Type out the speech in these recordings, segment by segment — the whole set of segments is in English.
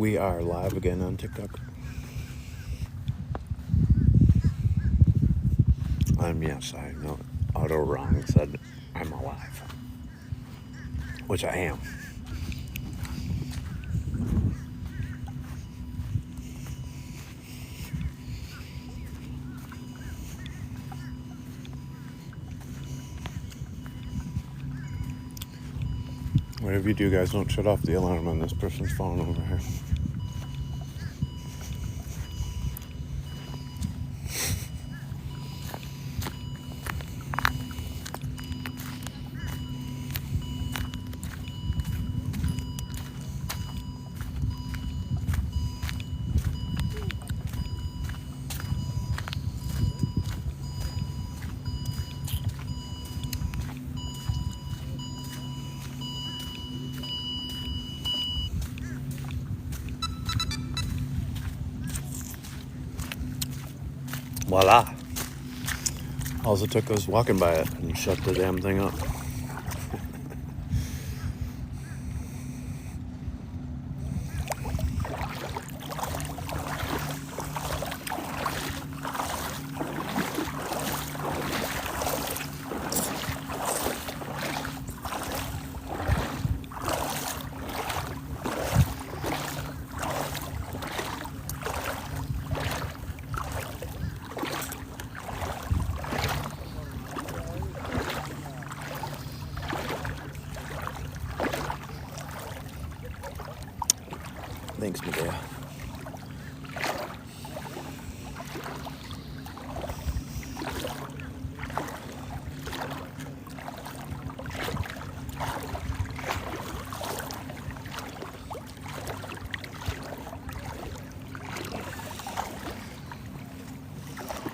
We are live again on TikTok. Yes, I know Auto Wrong said I'm alive, which I am. Whatever you do, guys, don't shut off the alarm on this person's phone over here. Voila. All it took was walking by it and shut the damn thing up. Thanks, Medea.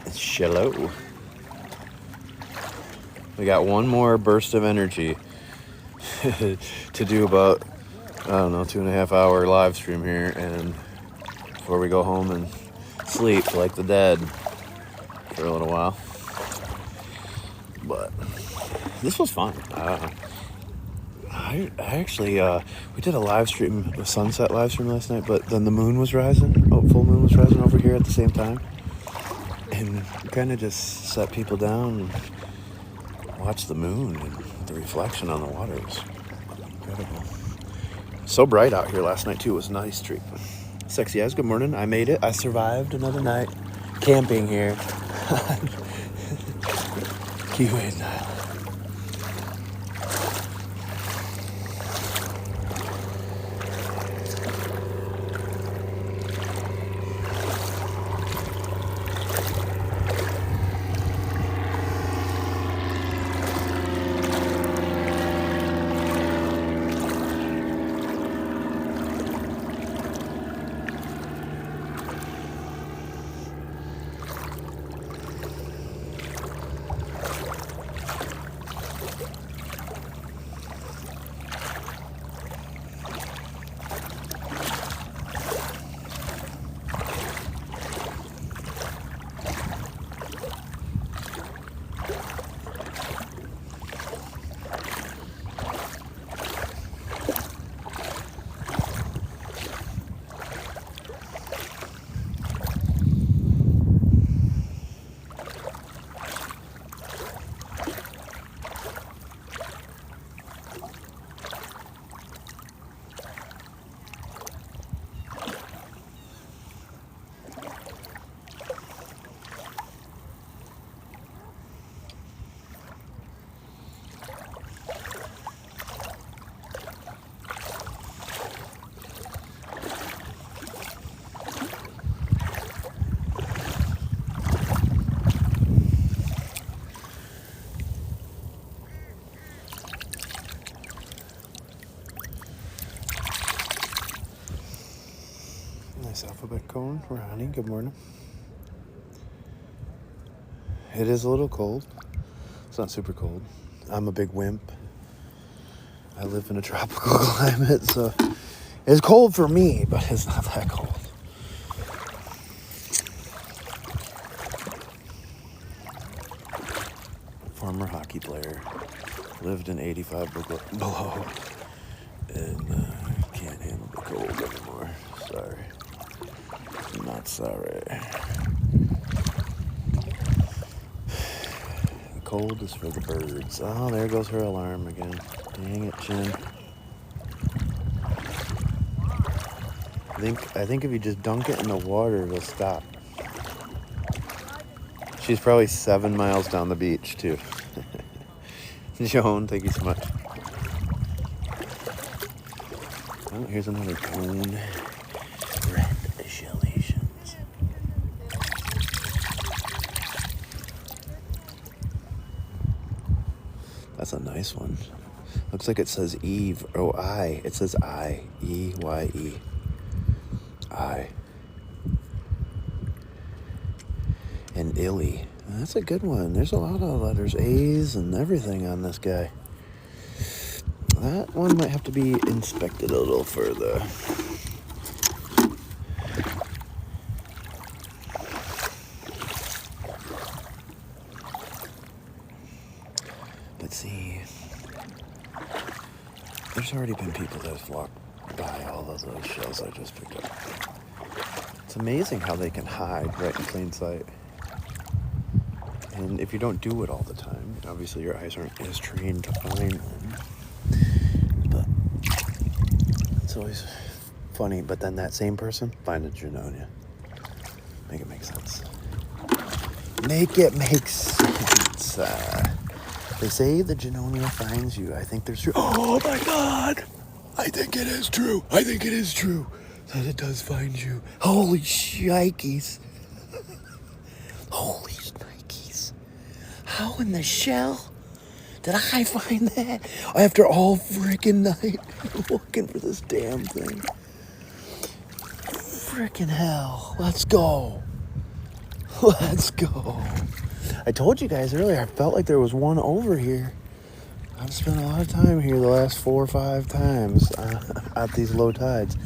It's shallow. We got one more burst of energy to do about, 2.5 hour live stream here, and before we go home and sleep like the dead for a little while. But this was fun. I actually, we did a live stream, a sunset live stream last night, but then the moon was rising, full moon was rising over here at the same time. And kind of just set people down and watch the moon and the reflection on the water. It was incredible. So bright out here last night too. It was a nice treat. Sexy Eyes, good morning. I made it. I survived another night camping here. Keyway Island. Nice alphabet cone, Ronnie, good morning. It is a little cold. It's not super cold. I'm a big wimp. I live in a tropical climate, so it's cold for me, but it's not that cold. Former hockey player. Lived in 85 below. And can't handle the cold anymore. sorry. I'm not sorry. The cold is for the birds. Oh, there goes her alarm again. Dang it, Jen. I think if you just dunk it in the water, it'll stop. She's probably 7 miles down the beach, too. Joan, thank you so much. Oh, here's another cone. Red Shelations. That's a nice one. Looks like it says Eve. Oh, I. It says I. E-Y-E. I. And Illy. That's a good one. There's a lot of letters, A's and everything on this guy. That one might have to be inspected a little further. Let's see. There's already been people that have walked by all of those shells I just picked up. It's amazing how they can hide right in plain sight. And if you don't do it all the time, obviously your eyes aren't as trained to find them. But it's always funny. But then that same person find a Junonia. Make it make sense. Make it make sense. They say the Junonia finds you. I think there's true. Oh my God! I think it is true. I think it is true that it does find you. Holy shnikes! Holy shnikes! How in the shell did I find that after all freaking night looking for this damn thing? Freaking hell! Let's go! Let's go! I told you guys earlier, I felt like there was one over here. I've spent a lot of time here the last 4 or 5 times at these low tides.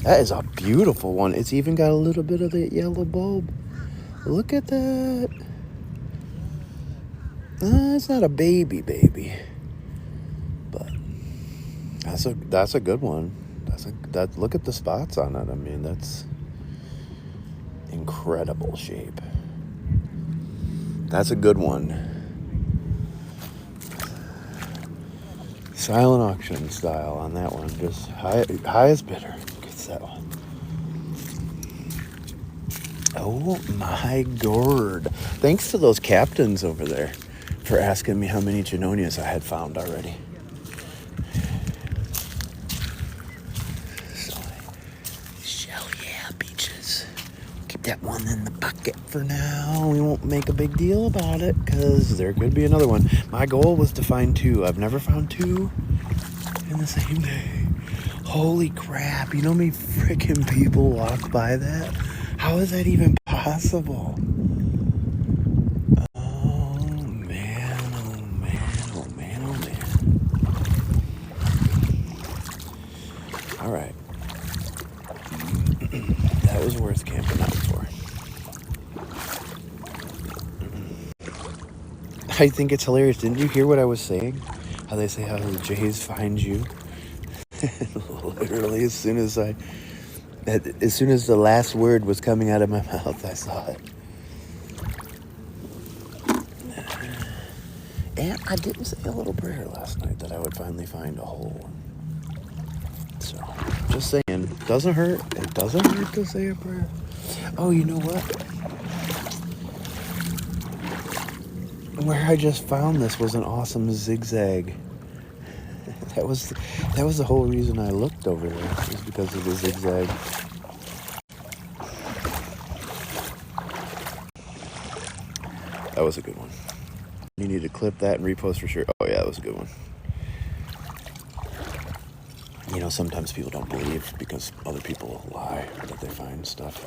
That is a beautiful one. It's even got a little bit of that yellow bulb. Look at that. It's not a baby, but that's a good one. Look at the spots on it. I mean, that's incredible shape. That's a good one. Silent auction style on that one. Just highest bidder gets that one. Oh my God. Thanks to those captains over there for asking me how many Junonias I had found already. So, shell yeah, beaches. Keep that one in the bucket for now. We won't make a big deal about it because there could be another one. My goal was to find 2. I've never found 2 in the same day. Holy crap. You know how many freaking people walk by that? How is that even possible? Oh man, oh man, oh man, oh man. All right. That was worth camping out for. I think it's hilarious. Didn't you hear what I was saying? How they say how the Jays find you? Literally, as soon as the last word was coming out of my mouth, I saw it. And I didn't say a little prayer last night that I would finally find a whole one. So, just saying, it doesn't hurt. It doesn't hurt to say a prayer. Oh, you know what? Where I just found this was an awesome zigzag. That was the whole reason I looked over there, was because of the zigzag. That was a good one. You need to clip that and repost for sure. Oh yeah, that was a good one. You know, sometimes people don't believe because other people lie that they find stuff.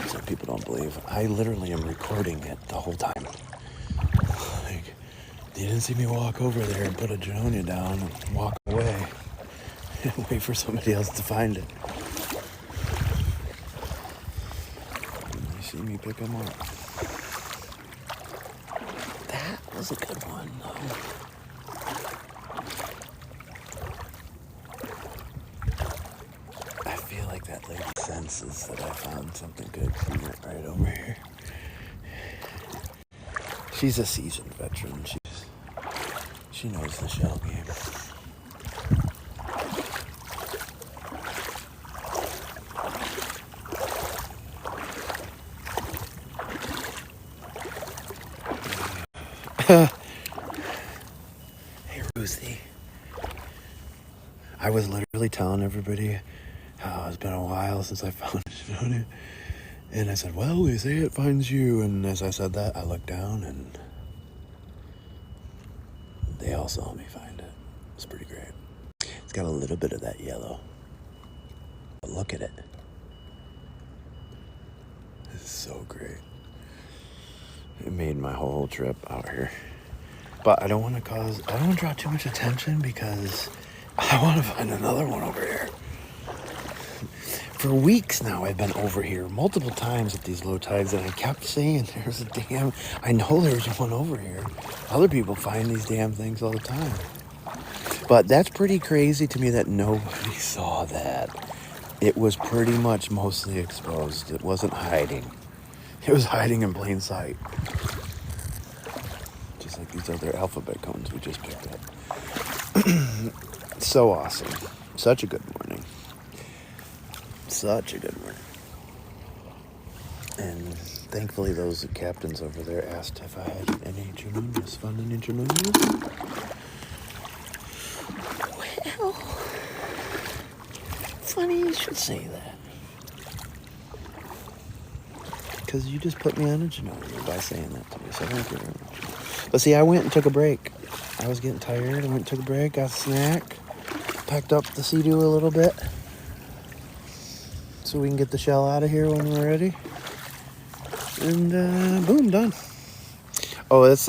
So people don't believe. I literally am recording it the whole time. Like, you didn't see me walk over there and put a Junonia down and walk away and wait for somebody else to find it. You see me pick them up. That was a good one, though. I feel like that lady chances that I found something good right over here. She's a seasoned veteran. She knows the shell game. Hey, Ruthie. I was literally telling everybody how it's been a while since I found Junonia. And I said, well, they say it finds you. And as I said that, I looked down and they all saw me find it. It's pretty great. It's got a little bit of that yellow. But look at it. This is so great. It made my whole trip out here. But I don't want to draw too much attention because I want to find another one over here. For weeks now, I've been over here multiple times at these low tides, and I kept saying, I know there's one over here. Other people find these damn things all the time. But that's pretty crazy to me that nobody saw that. It was pretty much mostly exposed. It wasn't hiding. It was hiding in plain sight. Just like these other alphabet cones we just picked up. So awesome. Such a good morning. Such a good morning. And thankfully those captains over there asked if I had any Junonias. Found any Junonias? Well, funny you should say that. Because you just put me on a Junonia by saying that to me, so thank you very much. But see, I went and took a break. I was getting tired. I went and took a break, got a snack, packed up the Sea-Doo a little bit so we can get the shell out of here when we're ready. And boom, done. Oh, it's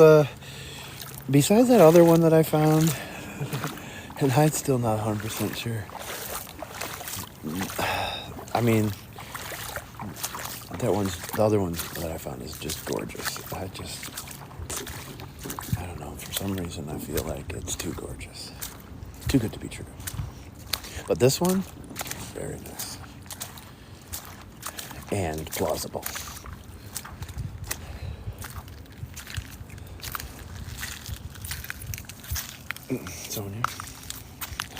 besides that other one that I found, and I'm still not 100% sure. I mean, the other one that I found is just gorgeous. I don't know, for some reason I feel like it's too gorgeous. Too good to be true. But this one, very nice. And plausible. Sonia.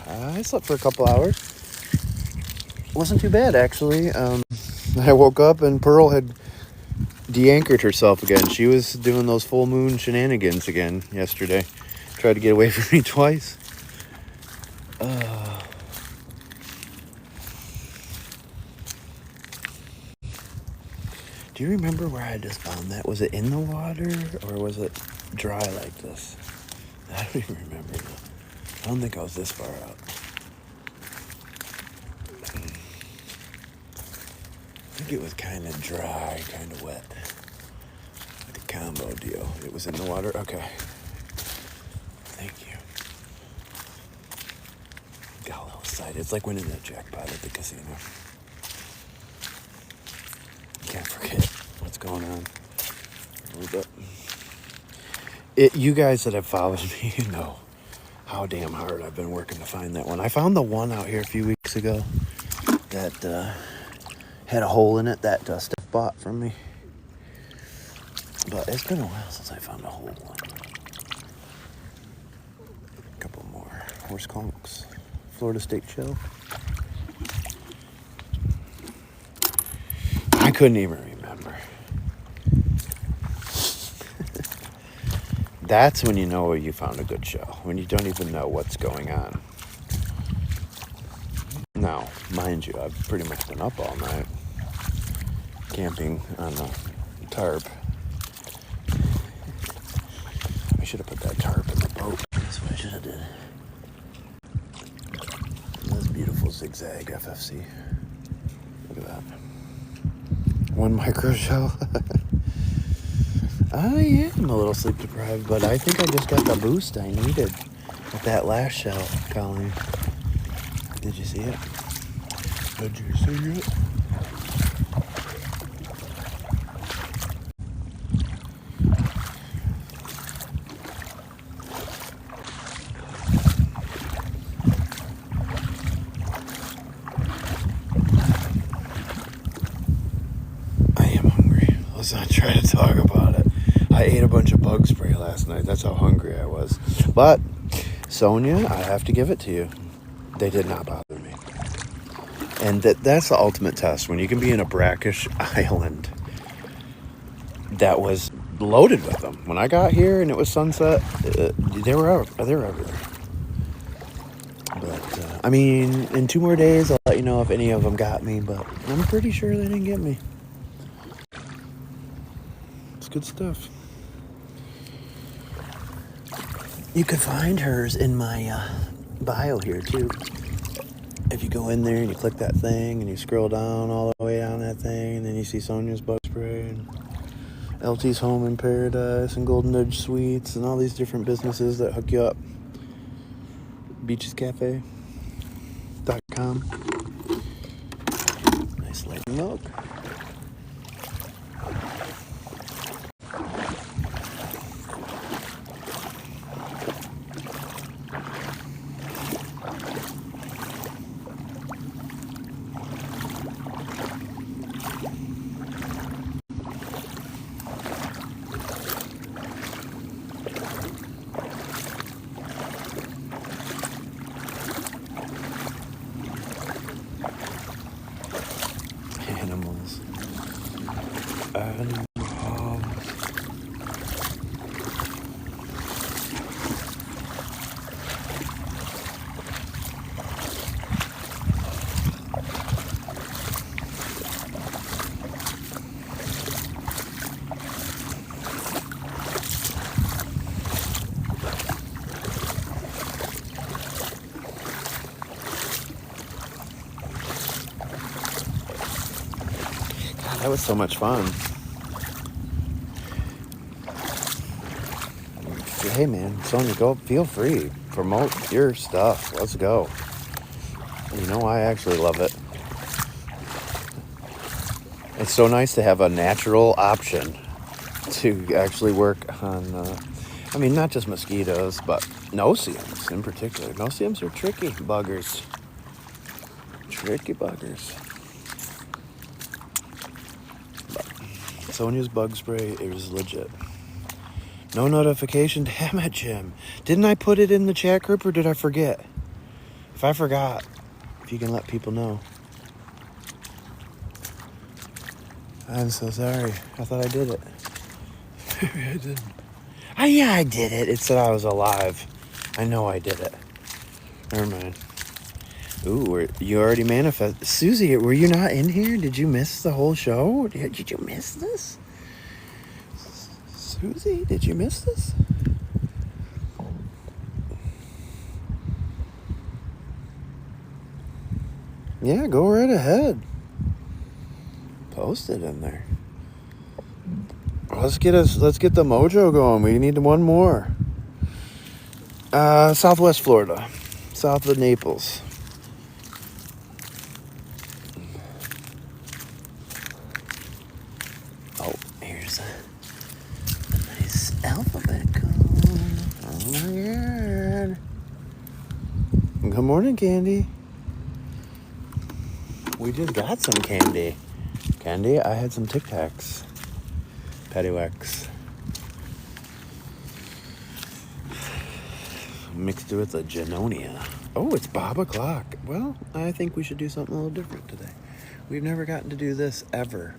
I slept for a couple hours. Wasn't too bad, actually. I woke up and Pearl had de-anchored herself again. She was doing those full moon shenanigans again yesterday. Tried to get away from me twice. Do you remember where I just found that? Was it in the water or was it dry like this? I don't even remember now. I don't think I was this far out. I think it was kind of dry, kind of wet. Like a combo deal. It was in the water? Okay. Thank you. Got a little excited. It's like winning that jackpot at the casino. Can't forget what's going on a little bit. You guys that have followed me, you know how damn hard I've been working to find that one. I found the one out here a few weeks ago that had a hole in it that Steph bought from me. But it's been a while since I found a whole one. A couple more. Horse conchs. Florida State shell. I couldn't even remember. That's when you know you found a good shell. When you don't even know what's going on. Now, mind you, I've pretty much been up all night. Camping on a tarp. I should have put that tarp in the boat. That's what I should have did. That's beautiful zigzag FFC. Look at that. One micro shell. I am a little sleep deprived, but I think I just got the boost I needed with that last shell, Colleen. Did you see it? Did you see it? Let's not try to talk about it. I ate a bunch of bug spray last night. That's how hungry I was. But, Sonia, I have to give it to you. They did not bother me. And that's the ultimate test. When you can be in a brackish island that was loaded with them. When I got here and it was sunset, they were everywhere. But, I mean, in 2 more days, I'll let you know if any of them got me. But I'm pretty sure they didn't get me. It's good stuff. You could find hers in my bio here, too. If you go in there and you click that thing and you scroll down all the way down that thing, and then you see Sonia's bug spray and LT's Home in Paradise and Golden Edge Sweets and all these different businesses that hook you up. Beachescafe.com. Nice light milk. Animals. That was so much fun. Hey man, Sonia, go feel free. Promote your stuff. Let's go. You know, I actually love it. It's so nice to have a natural option to actually work on, I mean, not just mosquitoes, but no-see-ums in particular. No-see-ums are tricky buggers. Tricky buggers. Sonia's bug spray is legit. No notification. Damn it, Jim. Didn't I put it in the chat group or did I forget? If I forgot, if you can let people know. I'm so sorry. I thought I did it. Maybe I didn't. Yeah, I did it. It said I was alive. I know I did it. Never mind. Ooh, you already manifested. Susie, were you not in here? Did you miss the whole show? Did you miss this? Susie, did you miss this? Yeah, go right ahead. Post it in there. Let's get the mojo going. We need one more. Southwest Florida. South of Naples. Oh, here's a nice alphabet code. Oh my god. Good morning, Candy. We just got some candy. Candy, I had some Tic Tacs. Paddywhacks. Mixed with a Junonia. Oh, it's Bob o'clock. Well, I think we should do something a little different today. We've never gotten to do this ever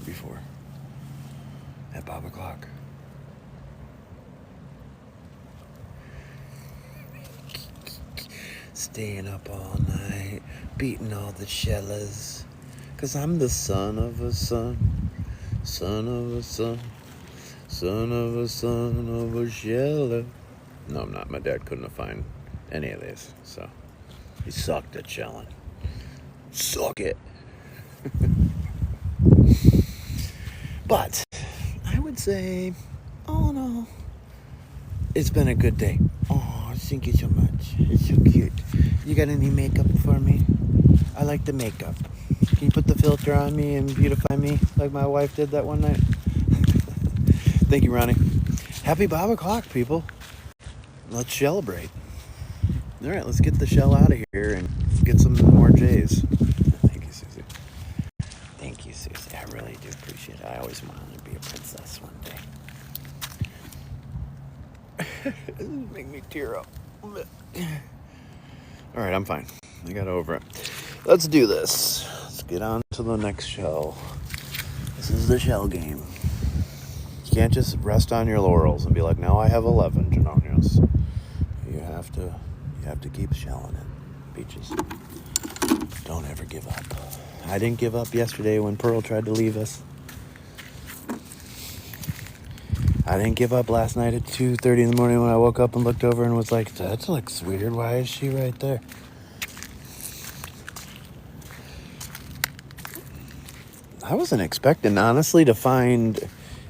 before at Bob o'clock. Staying up all night, beating all the shellas. 'Cause I'm the son of a son, son of a son, son of a son of a shella. No, I'm not. My dad couldn't have found any of these, so he sucked at shelling. Suck it. But I would say, all in all, it's been a good day. Oh, thank you so much. It's so cute. You got any makeup for me? I like the makeup. Can you put the filter on me and beautify me like my wife did that one night? Thank you, Ronnie. Happy Bob o'clock, people. Let's celebrate. All right, let's get the shell out of here and get some more J's. Thank you, Susie. Thank you, Susie. I really do appreciate it. I always wanted to be a princess one day. This make me tear up a bit. All right, I'm fine. I got over it. Let's do this. Let's get on to the next shell. This is the shell game. You can't just rest on your laurels and be like, now I have 11 Junonias. You have to keep shelling it, Peaches. Don't ever give up. I didn't give up yesterday when Pearl tried to leave us. I didn't give up last night at 2:30 in the morning when I woke up and looked over and was like, that looks weird. Why is she right there? I wasn't expecting, honestly, to find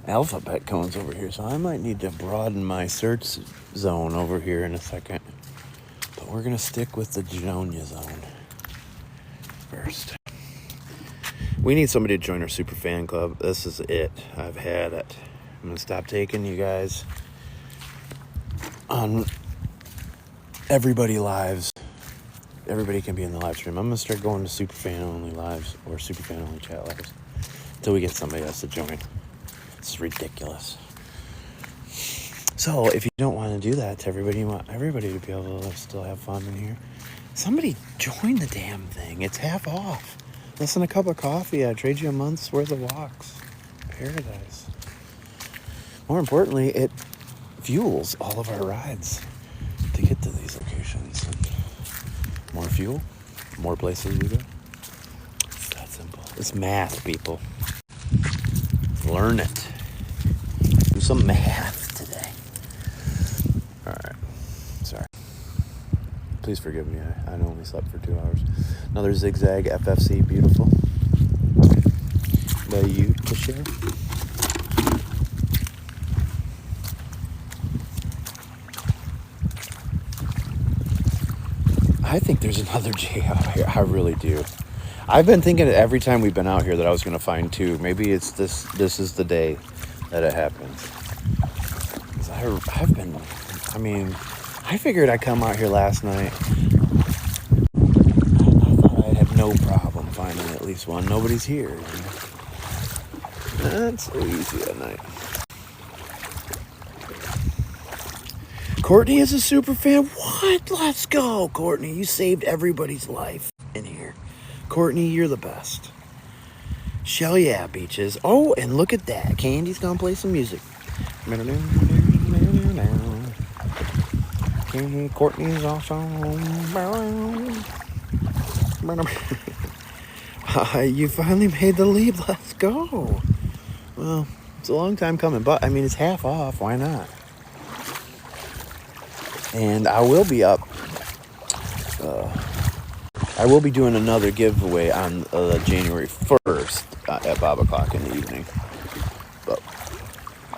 alphabet cones over here, so I might need to broaden my search zone over here in a second. But we're going to stick with the Junonia zone first. We need somebody to join our super fan club. This is it. I've had it. I'm going to stop taking you guys on everybody lives. Everybody can be in the live stream. I'm going to start going to super fan only lives or super fan only chat lives until we get somebody else to join. It's ridiculous. So if you don't want to do that to everybody, you want everybody to be able to still have fun in here, somebody join the damn thing. It's half off. Less than a cup of coffee. I trade you a month's worth of walks. Paradise. More importantly, it fuels all of our rides to get to these locations. And more fuel, more places we go. It's that simple. It's math, people. Learn it. Do some math today. All right. Sorry. Please forgive me. I only slept for 2 hours. Another zigzag FFC. Beautiful. By you to share. I think there's another J out here. I really do. I've been thinking every time we've been out here that I was going to find two. Maybe it's this is the day that it happens. I figured I'd come out here last night. I thought I'd have no problem finding at least one. Nobody's here. You know? That's so easy at night. Courtney is a super fan. What? Let's go, Courtney. You saved everybody's life in here. Courtney, you're the best. Shell yeah, Beaches. Oh, and look at that. Candy's gonna play some music. Courtney's also you finally made the leap. Let's go. Well, it's a long time coming, but I mean, it's half off. Why not? And I will be up. I will be doing another giveaway on January 1st at 5 o'clock in the evening. But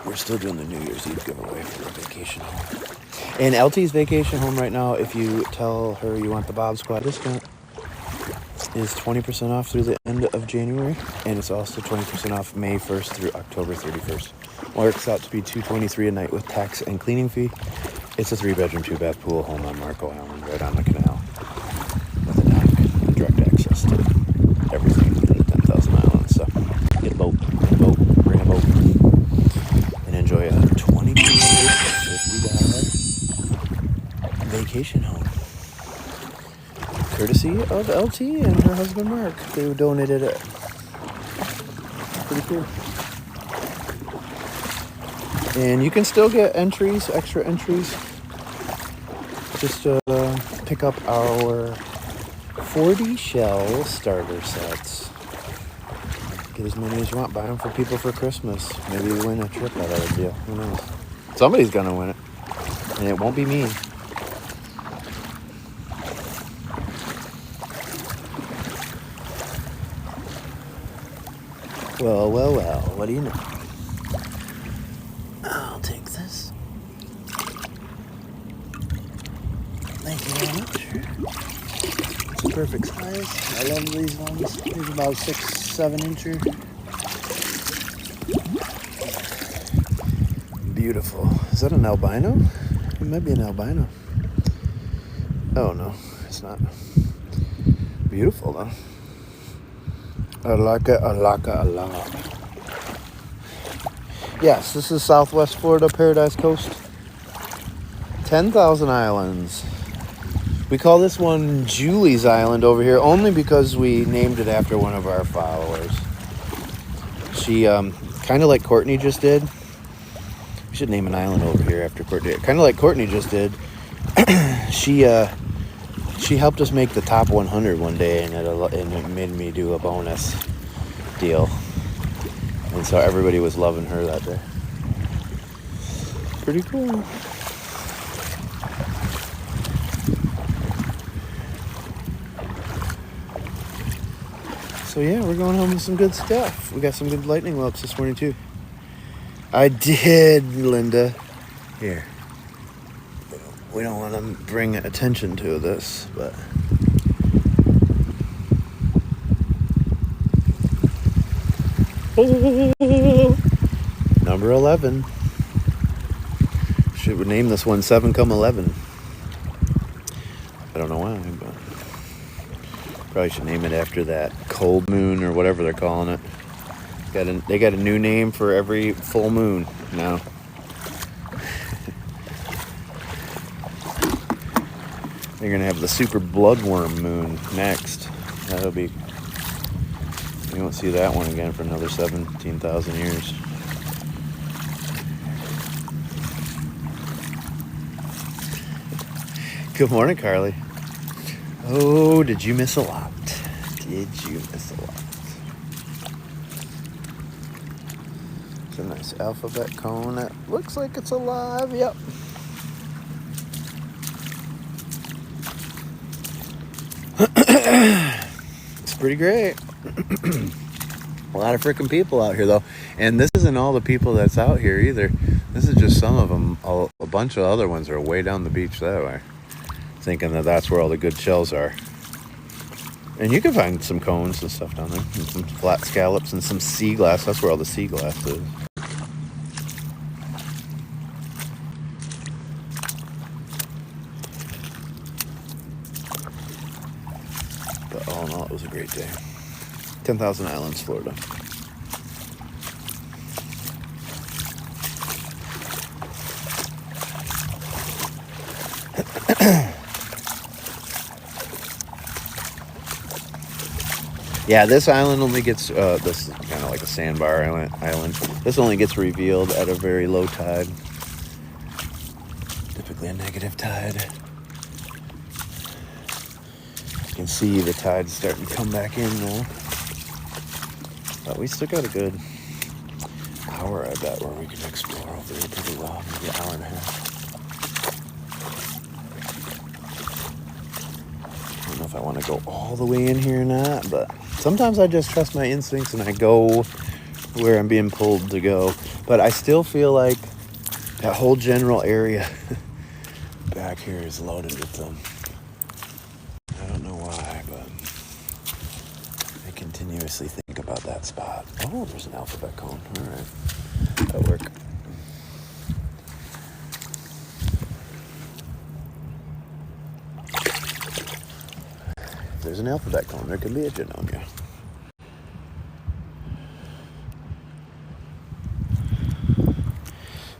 we're still doing the New Year's Eve giveaway for the vacation home. And LT's vacation home right now, if you tell her you want the Bob Squad discount, is 20% off through the end of January. And it's also 20% off May 1st through October 31st. Works out to be $223 a night with tax and cleaning fee. It's a 3-bedroom, 2-bath pool home on Marco Island, right on the canal, with a dock and direct access to everything in the 10,000 islands. So get a boat, bring a boat, and enjoy a $20 $50 vacation home, courtesy of LT and her husband Mark, who donated it. Pretty cool. And you can still get entries, extra entries. Just pick up our 40 shell starter sets. Get as many as you want. Buy them for people for Christmas. Maybe you win a trip out of the deal. Who knows? Somebody's going to win it. And it won't be me. Well. What do you know? I'll take this. Thank you very much. It's a perfect size. I love these ones. These are about 6-7 incher. Beautiful. Is that an albino? It might be an albino. Oh no, it's not. Beautiful though. I like it a lot. Yes, this is Southwest Florida, Paradise Coast. 10,000 islands. We call this one Julie's Island over here, only because we named it after one of our followers. She, kind of like Courtney just did. We should name an island over here after Courtney. Kind of like Courtney just did. She helped us make the top 100 one day, and it made me do a bonus deal. And so everybody was loving her that day. Pretty cool. So yeah, we're going home with some good stuff. We got some good lightning whelps this morning too. I did, Linda. Here. We don't want to bring attention to this, but... Number 11. Should we name this one 7-11? I don't know why, but... Probably should name it after that cold moon or whatever they're calling it. They got a new name for every full moon now. They're gonna have the super bloodworm moon next. That'll be... You won't see that one again for another 17,000 years. Good morning, Carly. Oh, did you miss a lot? Did you miss a lot? It's a nice alphabet cone that looks like it's alive. Yep. It's pretty great. A lot of freaking people out here, though. And this isn't all the people that's out here either. This is just some of them. A bunch of other ones are way down the beach that way, thinking that that's where all the good shells are. And you can find some cones and stuff down there, and some flat scallops and some sea glass. That's where all the sea glass is. But all in all, it was a great day. 10,000 Islands, Florida. Yeah, this island only gets, this is kind of like a sandbar island. This only gets revealed at a very low tide. Typically a negative tide. You can see the tide's starting to come back in now. But we still got a good hour, I bet, where we can explore over here pretty well. Maybe an hour and a half. I don't know if I want to go all the way in here or not, but sometimes I just trust my instincts and I go where I'm being pulled to go. But I still feel like that whole general area back here is loaded with them. I don't know why, but I continuously think about that spot. Oh, there's an alphabet cone. All right. That'll work. If there's an alphabet cone, there can be a Junonia.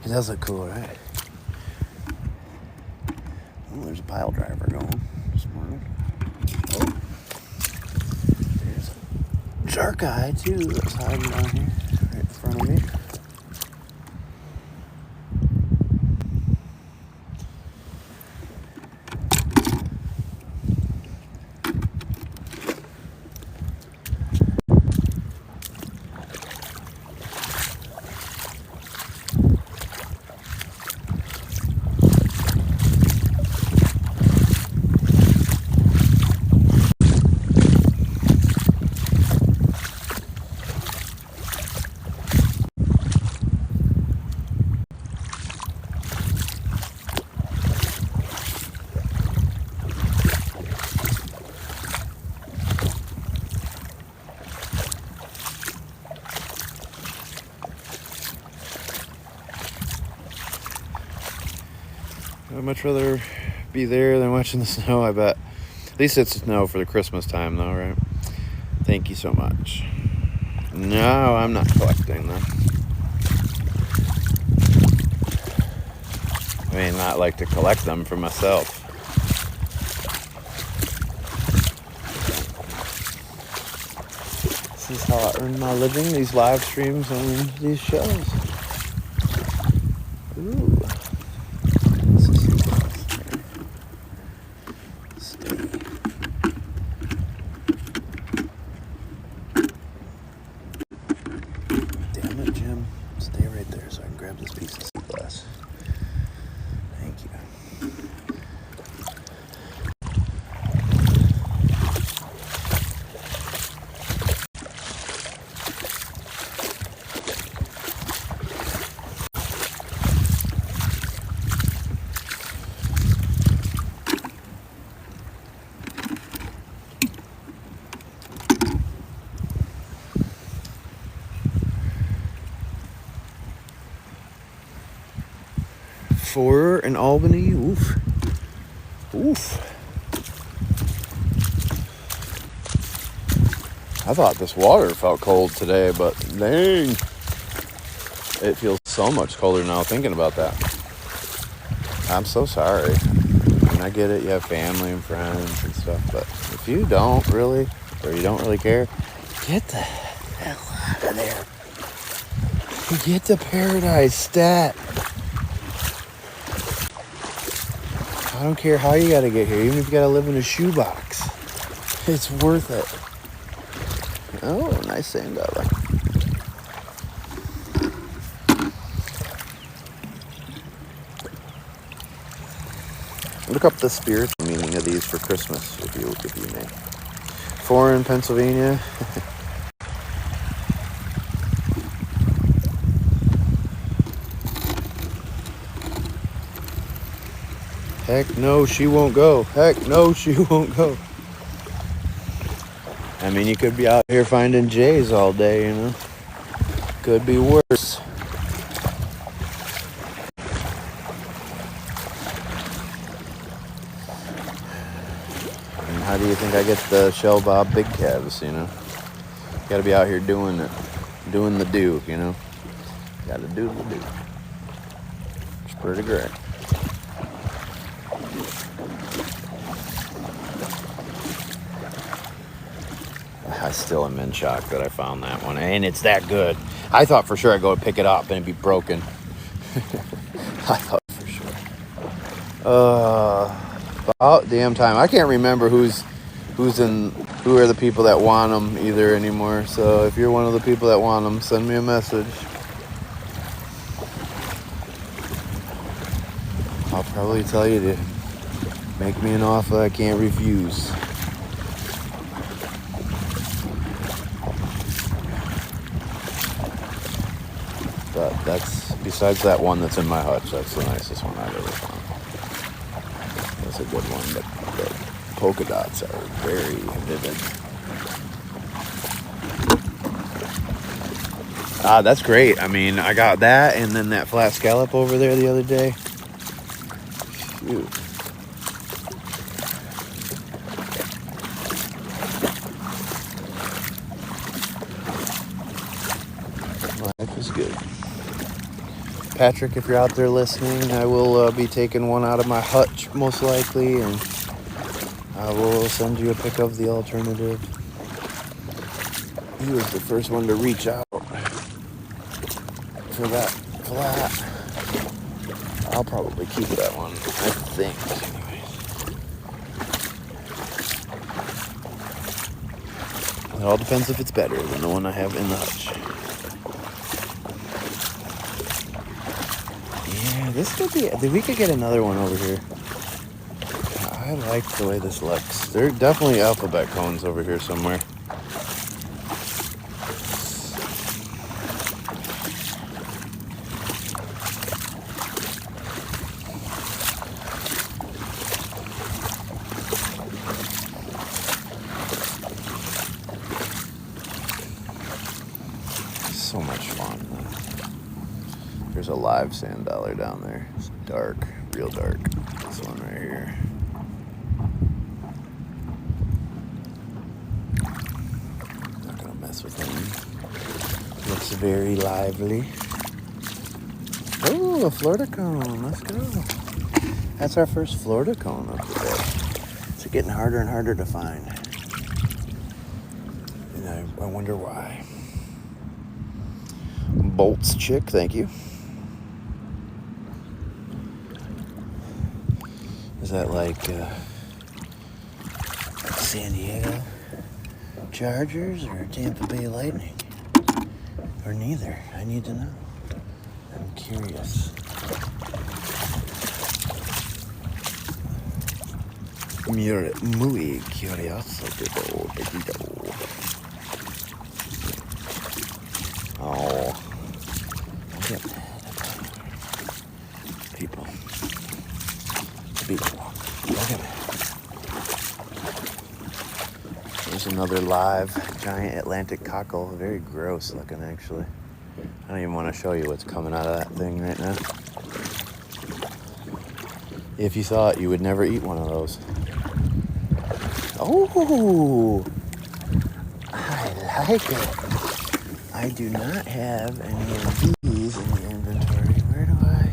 It does look cool, right? Oh, there's a pile driver going this morning. Oh. There's a shark eye, too, that's hiding down here, right in front of me. I'd much rather be there than watching the snow, I bet. At least it's snow for the Christmas time, though, right? Thank you so much. No, I'm not collecting them. I mean, not like to collect them for myself. This is how I earn my living, these live streams and these shows. Ooh. This is stay. Damn it, Jim. Stay right there so I can grab this piece of sea glass. Thank you. For in Albany, oof. I thought this water felt cold today, but dang, it feels so much colder now thinking about that. I'm so sorry. I mean, I get it, you have family and friends and stuff, but if you don't really, or you don't really care, get the hell out of there. Get to Paradise, stat. I don't care how you gotta get here, even if you gotta live in a shoebox. It's worth it. Oh, nice sand dollar. Look up the spiritual meaning of these for Christmas, if you may. Foreign, Pennsylvania. Heck no, she won't go. Heck no, she won't go. I mean, you could be out here finding J's all day, you know. Could be worse. And how do you think I get the shell bob big calves, you know? Gotta be out here doing it. Doing the do, you know? Gotta do the do. It's pretty great. I still am in shock that I found that one, and it's that good. I thought for sure I'd go pick it up and it'd be broken. I thought for sure. About damn time. I can't remember who are the people that want them either anymore. So if you're one of the people that want them, send me a message. I'll probably tell you to make me an offer I can't refuse. But that's, besides that one that's in my hutch, that's the nicest one I've ever found. That's a good one, but the polka dots are very vivid. That's great. I mean, I got that and then that flat scallop over there the other day. Shoot. Life is good. Patrick, if you're out there listening, I will be taking one out of my hutch most likely, and I will send you a pic of the alternative. He was the first one to reach out for that flat. I'll probably keep that one, I think. Anyways. It all depends if it's better than the one I have in the hutch. This could be, we could get another one over here. I like the way this looks. There are definitely alphabet cones over here somewhere. So much fun. There's a live sand dollar down there. It's dark, real dark. This one right here. Not gonna mess with him. Looks very lively. Oh, a Florida cone. Let's go. That's our first Florida cone of the day. It's getting harder and harder to find. And I wonder why. Bolts chick, thank you. Is that like San Diego Chargers or Tampa Bay Lightning? Or neither? I need to know. I'm curious. Muy curioso, people. Oh, look at that. People. Look at that. There's another live giant Atlantic cockle. Very gross looking, actually. I don't even want to show you what's coming out of that thing right now. If you saw it, you would never eat one of those. Oh, I like it. I do not have any of these in the inventory. Where do I?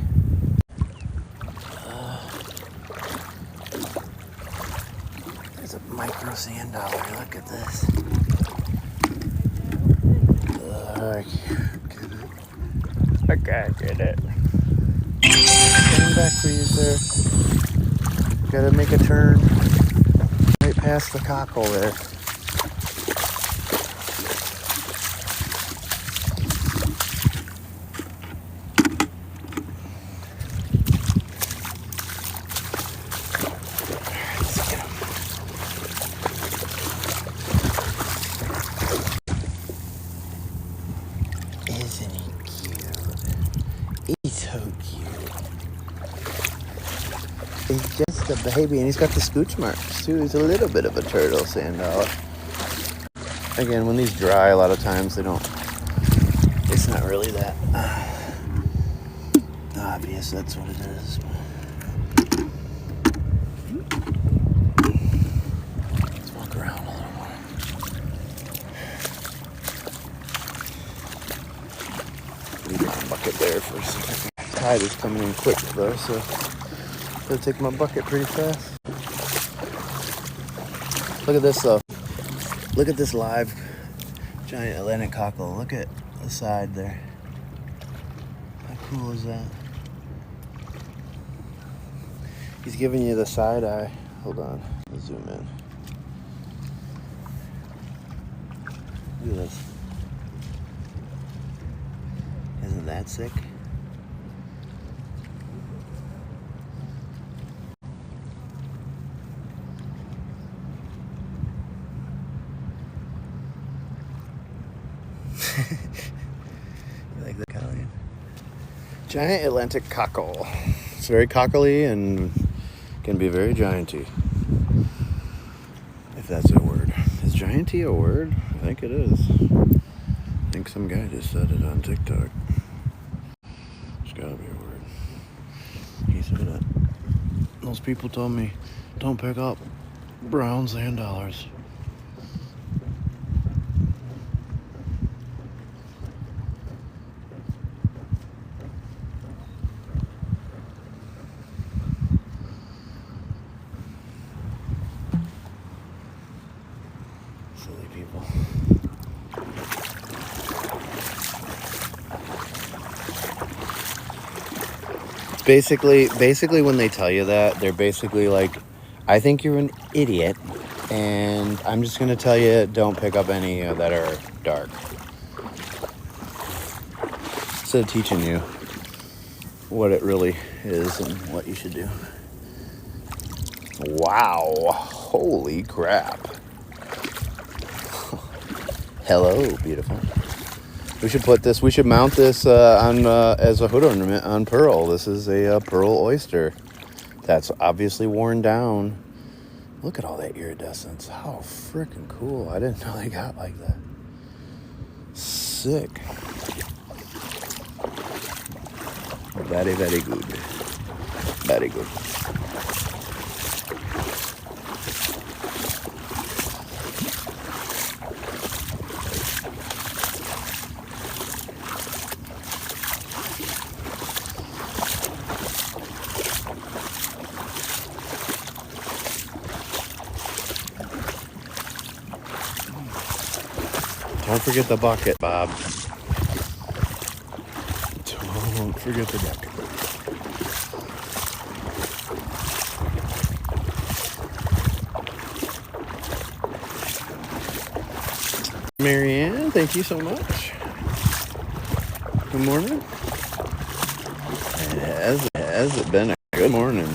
There's a micro sand dollar. Look at this. I can't get it. Coming back for you, sir. Gotta make a turn right past the cockle there. Isn't he cute? He's so cute. He's just a baby, and he's got the scooch marks too. He's a little bit of a turtle, sand dollar. Again, when these dry, a lot of times they don't. It's not really that obvious. That's what it is. Let's walk around a little more. Leave my bucket there for a second. Tide is coming in quick though, so I'll take my bucket pretty fast. Look at this though. Look at this live giant Atlantic cockle. Look at the side there. How cool is that? He's giving you the side eye. Hold on, I'll zoom in. Look at this. Isn't that sick? You like that, Colleen? Giant Atlantic cockle. It's very cockly and can be very gianty. If that's a word. Is gianty a word? I think it is. I think some guy just said it on TikTok. It's gotta be a word. He said it. Those people told me, don't pick up brown sand dollars. Silly people. It's basically when they tell you that, they're basically like, I think you're an idiot, and I'm just gonna tell you, don't pick up any that are dark. Instead of teaching you what it really is and what you should do. Wow, holy crap. Hello, beautiful. We should put this, we should mount this on as a hood ornament on Pearl. This is a pearl oyster that's obviously worn down. Look at all that iridescence. How freaking cool. I didn't know they got like that. Sick. Very, very good. Very good. Don't forget the bucket, Bob. Don't forget the bucket. Marianne, thank you so much. Good morning. Has it been a good morning?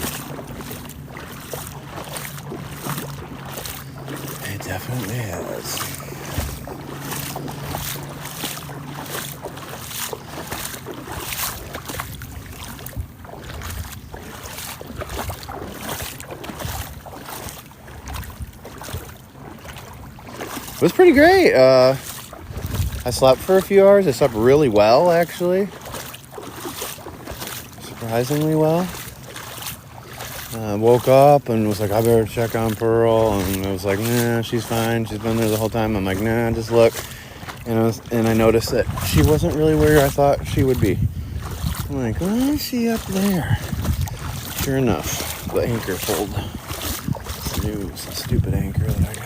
It definitely has. It was pretty great. I slept for a few hours. I slept really well, actually. Surprisingly well. Woke up and was like, I better check on Pearl. And I was like, nah, she's fine. She's been there the whole time. I'm like, nah, just look. And I noticed that she wasn't really where I thought she would be. I'm like, why is she up there? Sure enough, the anchor pulled. Some stupid anchor that I got.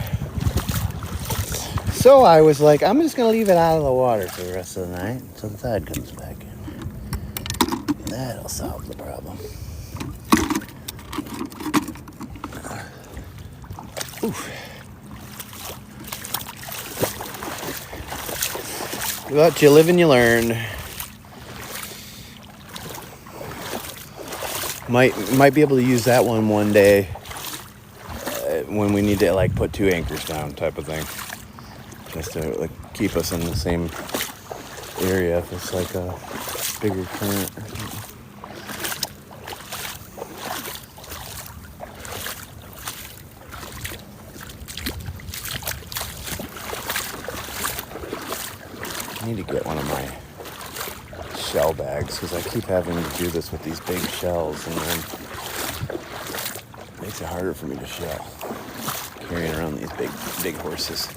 So I was like, I'm just going to leave it out of the water for the rest of the night until the tide comes back in. That'll solve the problem. But you live and you learn. Might be able to use that one day when we need to like put 2 anchors down type of thing. Just to like keep us in the same area if it's like a bigger current. I need to get one of my shell bags because I keep having to do this with these big shells and then it makes it harder for me to shell carrying around these big horses.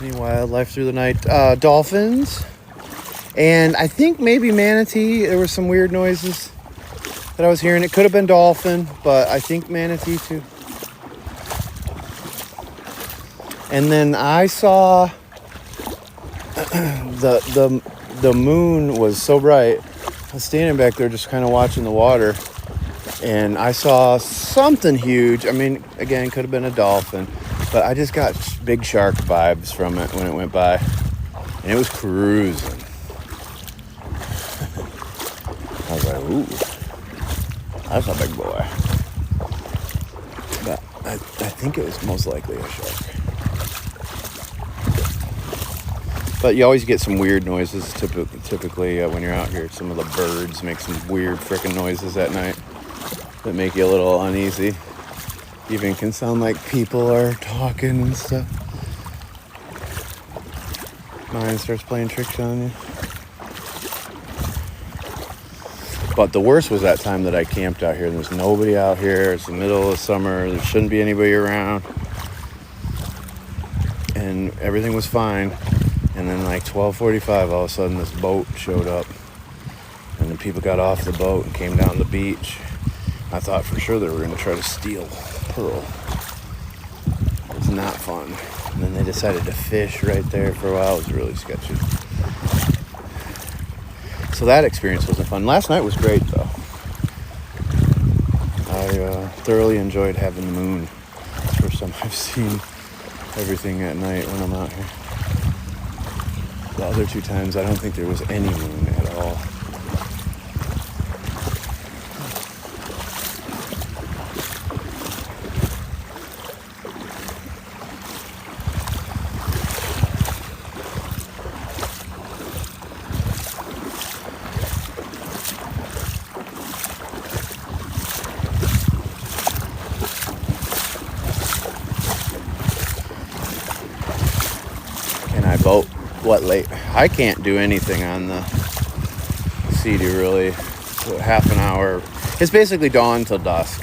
Any wildlife through the night? Dolphins and I think maybe manatee. There were some weird noises that I was hearing. It could have been dolphin, but I think manatee too. And then I saw the moon was so bright. I was standing back there just kind of watching the water, and I saw something huge. I mean, again, could have been a dolphin, but I just got big shark vibes from it when it went by, and it was cruising. I was like, ooh, that's a big boy. But I think it was most likely a shark. But you always get some weird noises typically when you're out here. Some of the birds make some weird freaking noises at night that make you a little uneasy. Even can sound like people are talking and stuff. Mind starts playing tricks on you. But the worst was that time that I camped out here and there's nobody out here. It's the middle of summer. There shouldn't be anybody around. And everything was fine. And then like 12:45, all of a sudden this boat showed up. And then people got off the boat and came down the beach. I thought for sure they were going to try to steal Pearl. It was not fun. And then they decided to fish right there for a while. It was really sketchy. So that experience wasn't fun. Last night was great though. I thoroughly enjoyed having the moon. It's the first time I've seen everything at night when I'm out here. The other 2 times, I don't think there was any moon at all. Can I boat? What late? I can't do anything on the CD really. So half an hour. It's basically dawn till dusk.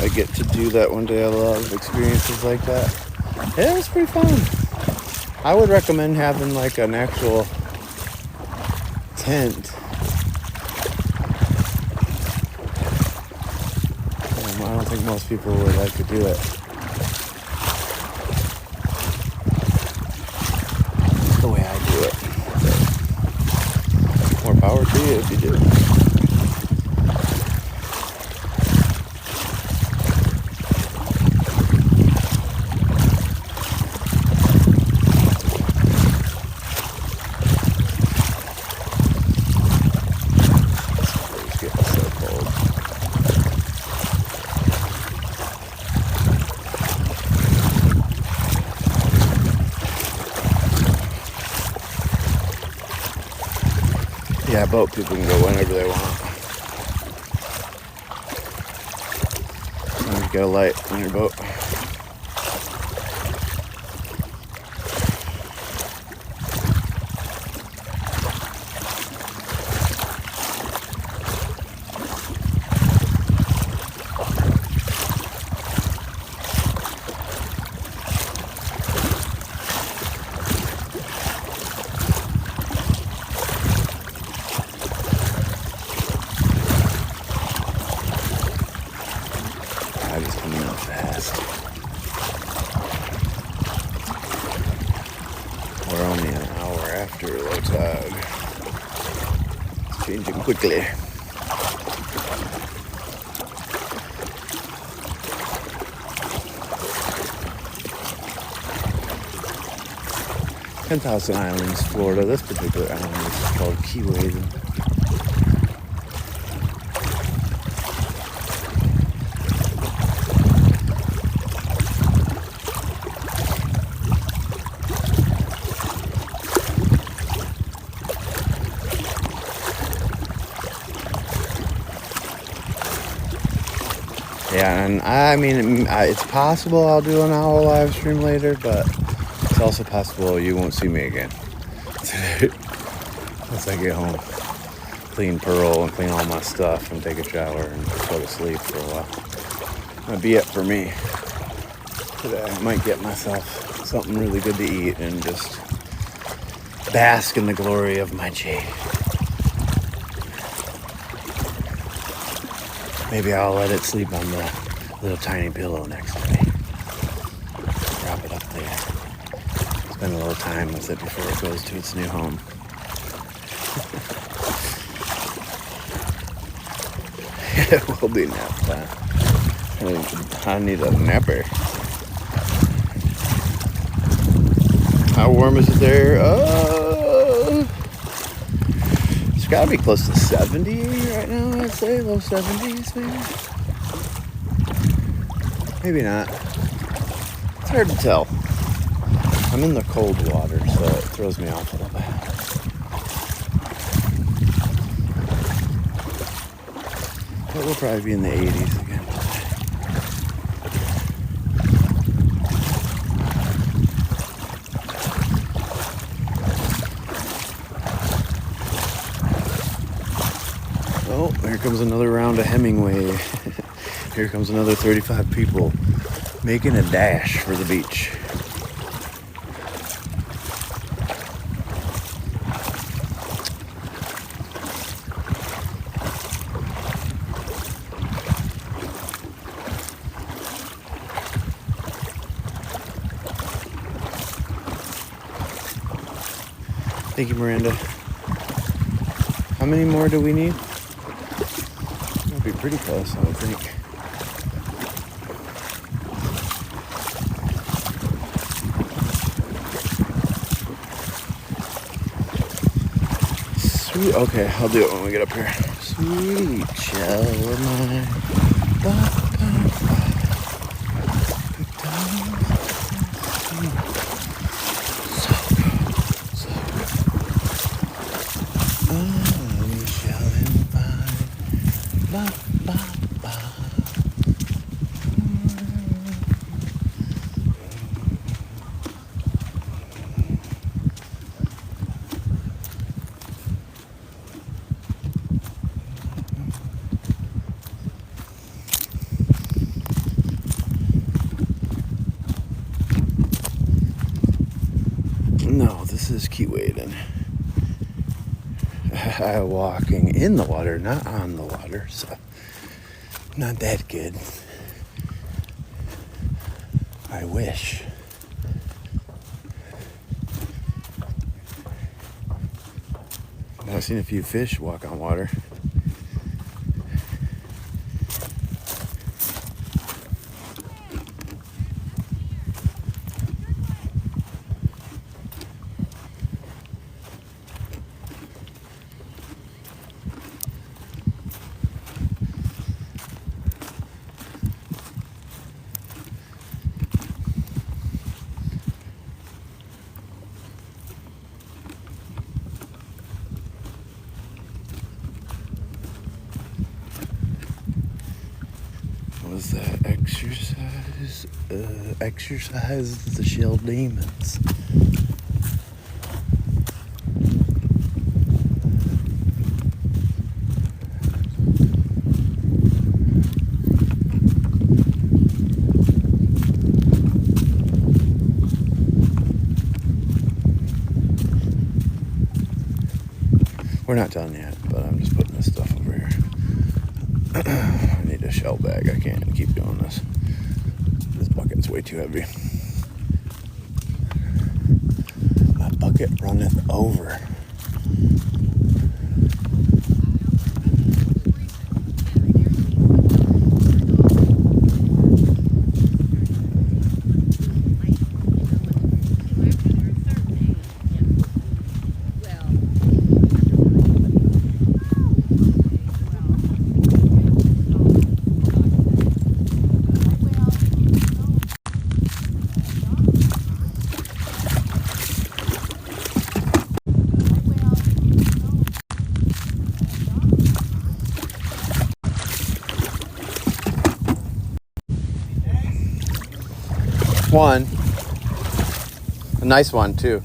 I get to do that one day. I love experiences like that. Yeah, it was pretty fun. I would recommend having like an actual tent. I don't think most people would like to do it. that boat, people can go whenever they want. As long as you got a light on your boat. Tide is coming up fast. We're only an hour after low tide. It's changing quickly. Penthouse Islands, Florida. This particular island is called Key Wade. Yeah, and I mean, it's possible I'll do an hour live stream later, but it's also possible you won't see me again today. Once I get home, clean Pearl and clean all my stuff and take a shower and go to sleep for a while. That'd be it for me today. I might get myself something really good to eat and just bask in the glory of my jade. Maybe I'll let it sleep on the little tiny pillow next to me. Drop it up there. Spend a little time with it before it goes to its new home. It will be nap time. I need a napper. How warm is it there? It's gotta be close to 70 right now, I'd say. Low 70s, maybe. Maybe not. It's hard to tell. I'm in the cold water, so it throws me off a little bit. But we'll probably be in the 80s again. Oh, here comes another round of Hemingway. Here comes another 35 people making a dash for the beach. Thank you, Miranda. How many more do we need? That'll be pretty close, I would think. Sweet. Okay, I'll do it when we get up here. Sweet child of mine. No, this is Key Wade. Walking in the water, not on the water, so not that good. I wish. I've seen a few fish walk on water. was that? Exercise the shell demons. We're not done yet, but I'm just putting this stuff over here. I need a shell bag. I can't keep doing this. This bucket's way too heavy. My bucket runneth over. One. A nice one, too.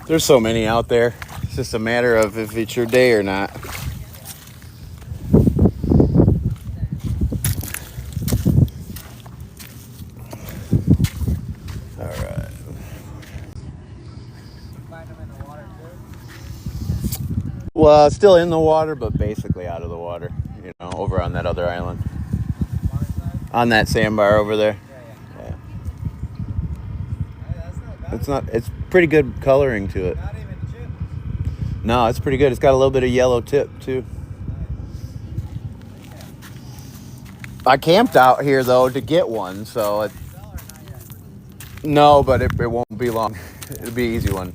There's so many out there. It's just a matter of if it's your day or not. All right. Well, it's still in the water, but basically out of the water. You know, over on that other island. On that sandbar over there. Yeah. It's pretty good coloring to it. Not even chipped. No, it's pretty good. It's got a little bit of yellow tip too. I camped out here though to get one, so no, but it won't be long. It'll be an easy one.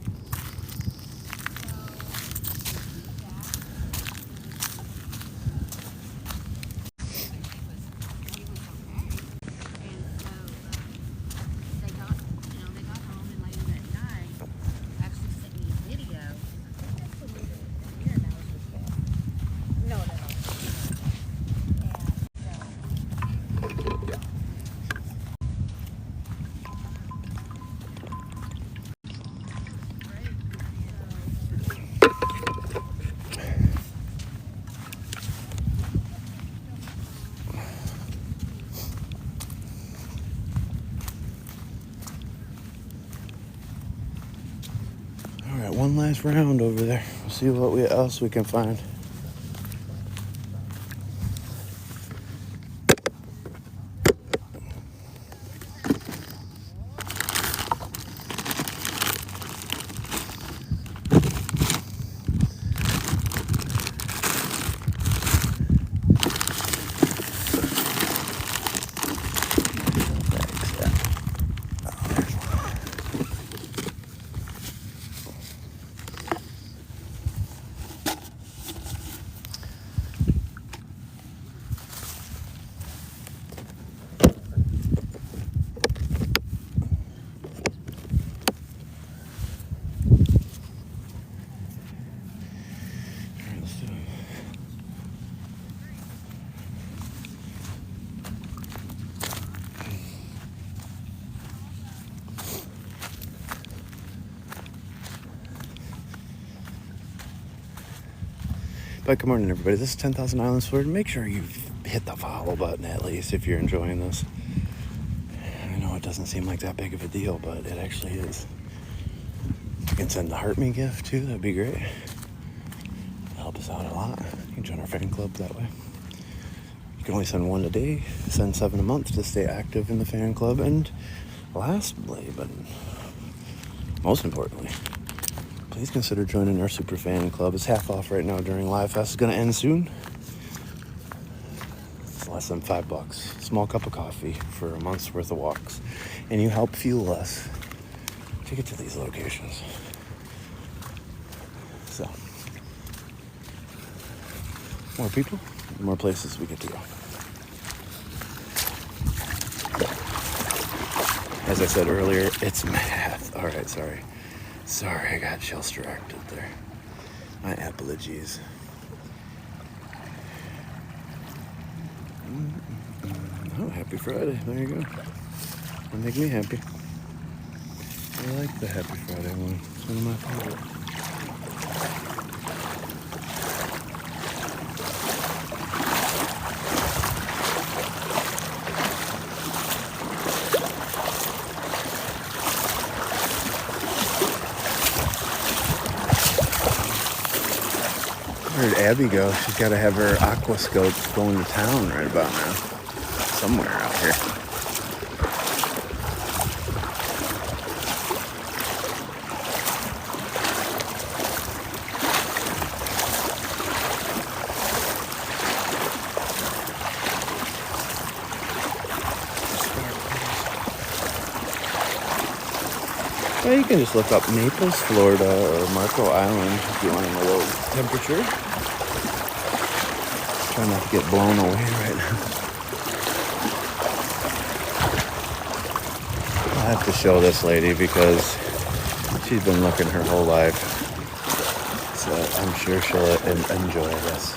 One last round over there. We'll see what else we can find. But good morning, everybody. This is 10,000 Islands Florida. Make sure you hit the follow button at least if you're enjoying this. I know it doesn't seem like that big of a deal, but it actually is. You can send the Heart Me gift too. That'd be great. Help us out a lot. You can join our fan club that way. You can only send one a day. Send 7 a month to stay active in the fan club. And lastly, but most importantly, please consider joining our super fan club. It's half off right now during Live Fest. It's going to end soon. It's less than $5. Small cup of coffee for a month's worth of walks. And you help fuel us to get to these locations. So, more people, more places we get to go. As I said earlier, it's math. All right, sorry. Sorry, I got shell distracted there. My apologies. Oh, happy Friday. There you go. That make me happy. I like the Happy Friday one. It's one of my favorites. Where'd Abby go? She's got to have her aquascope going to town right about now. Somewhere out here. Well, you can just look up Naples, Florida, or Marco Island if you want to know the temperature. Try not to get blown away right now. I'll have to show this lady because she's been looking her whole life. So I'm sure she'll enjoy this.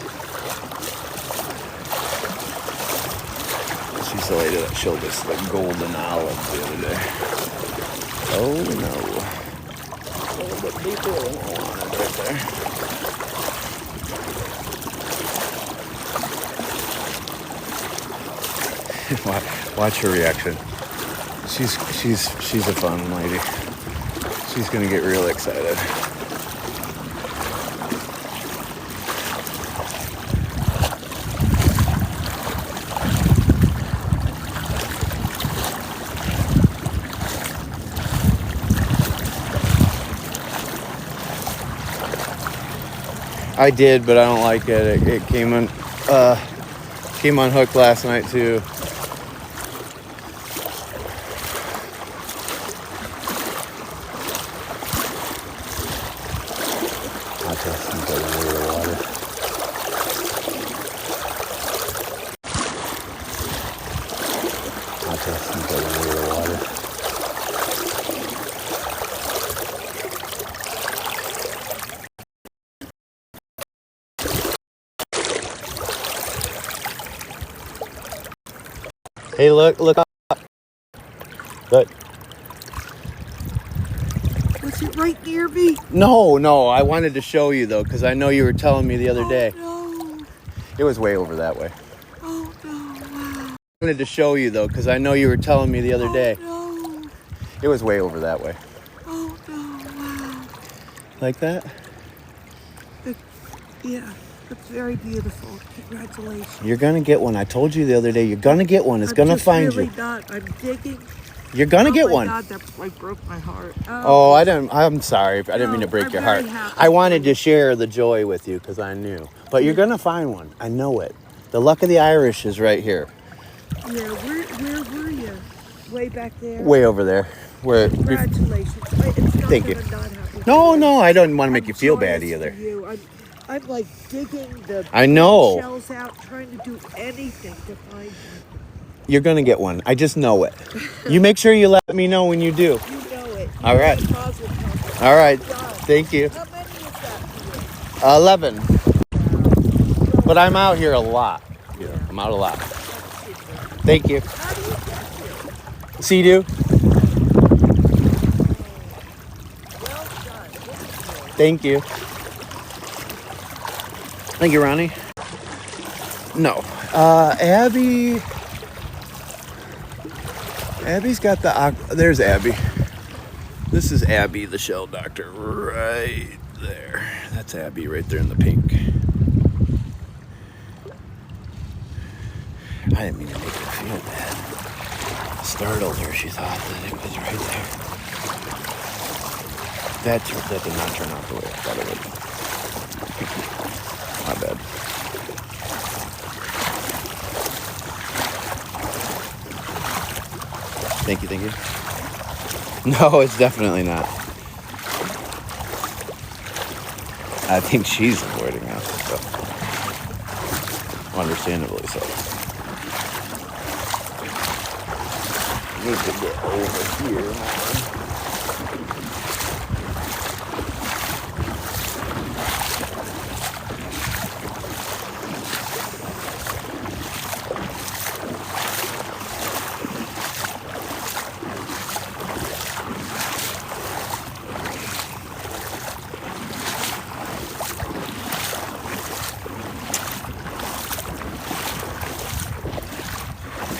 She's the lady that showed us the golden olive the other day. Oh no. A little bit deeper than I wanted right there. Watch her reaction. She's a fun lady. She's gonna get real excited. I did, but I don't like it. It came unhooked last night too. I'll test some water. I'll test some water. Hey, look up. Good. Was it right near me? No, I wanted to show you though, because I know you were telling me the other day. No. It was way over that way. Oh no, wow. I wanted to show you though, because I know you were telling me the other day. No. It was way over that way. Oh no, wow. Like that? Yeah, it's very beautiful. Congratulations. You're gonna get one. I told you the other day. You're gonna get one. It's gonna find you. I'm digging. You're gonna get one. Oh my God, that like broke my heart. Oh, I'm sorry. I didn't mean to break your heart. I wanted to share the joy with you because I knew. But you're gonna find one. I know it. The luck of the Irish is right here. Yeah, where were you? Way back there? Way over there. Where? Congratulations. Thank you. No, I don't want to make you feel bad either. I'm like digging the shells out, trying to do anything to find you. You're going to get one. I just know it. You make sure you let me know when you do. You know it. All right. All right. Thank you. How many is that for you? 11. But I'm out here a lot. Yeah, I'm out a lot. Thank you. How do you get here? Sea-Doo. Well done. Thank you. Thank you, Ronnie. No. Abby's got the... There's Abby. This is Abby, the shell doctor, right there. That's Abby right there in the pink. I didn't mean to make her feel bad. Startled her. She thought that it was right there. That did not turn out the way I thought it would. My bad. Thank you. No, it's definitely not. I think she's avoiding us, so. Understandably so. I need to get over here.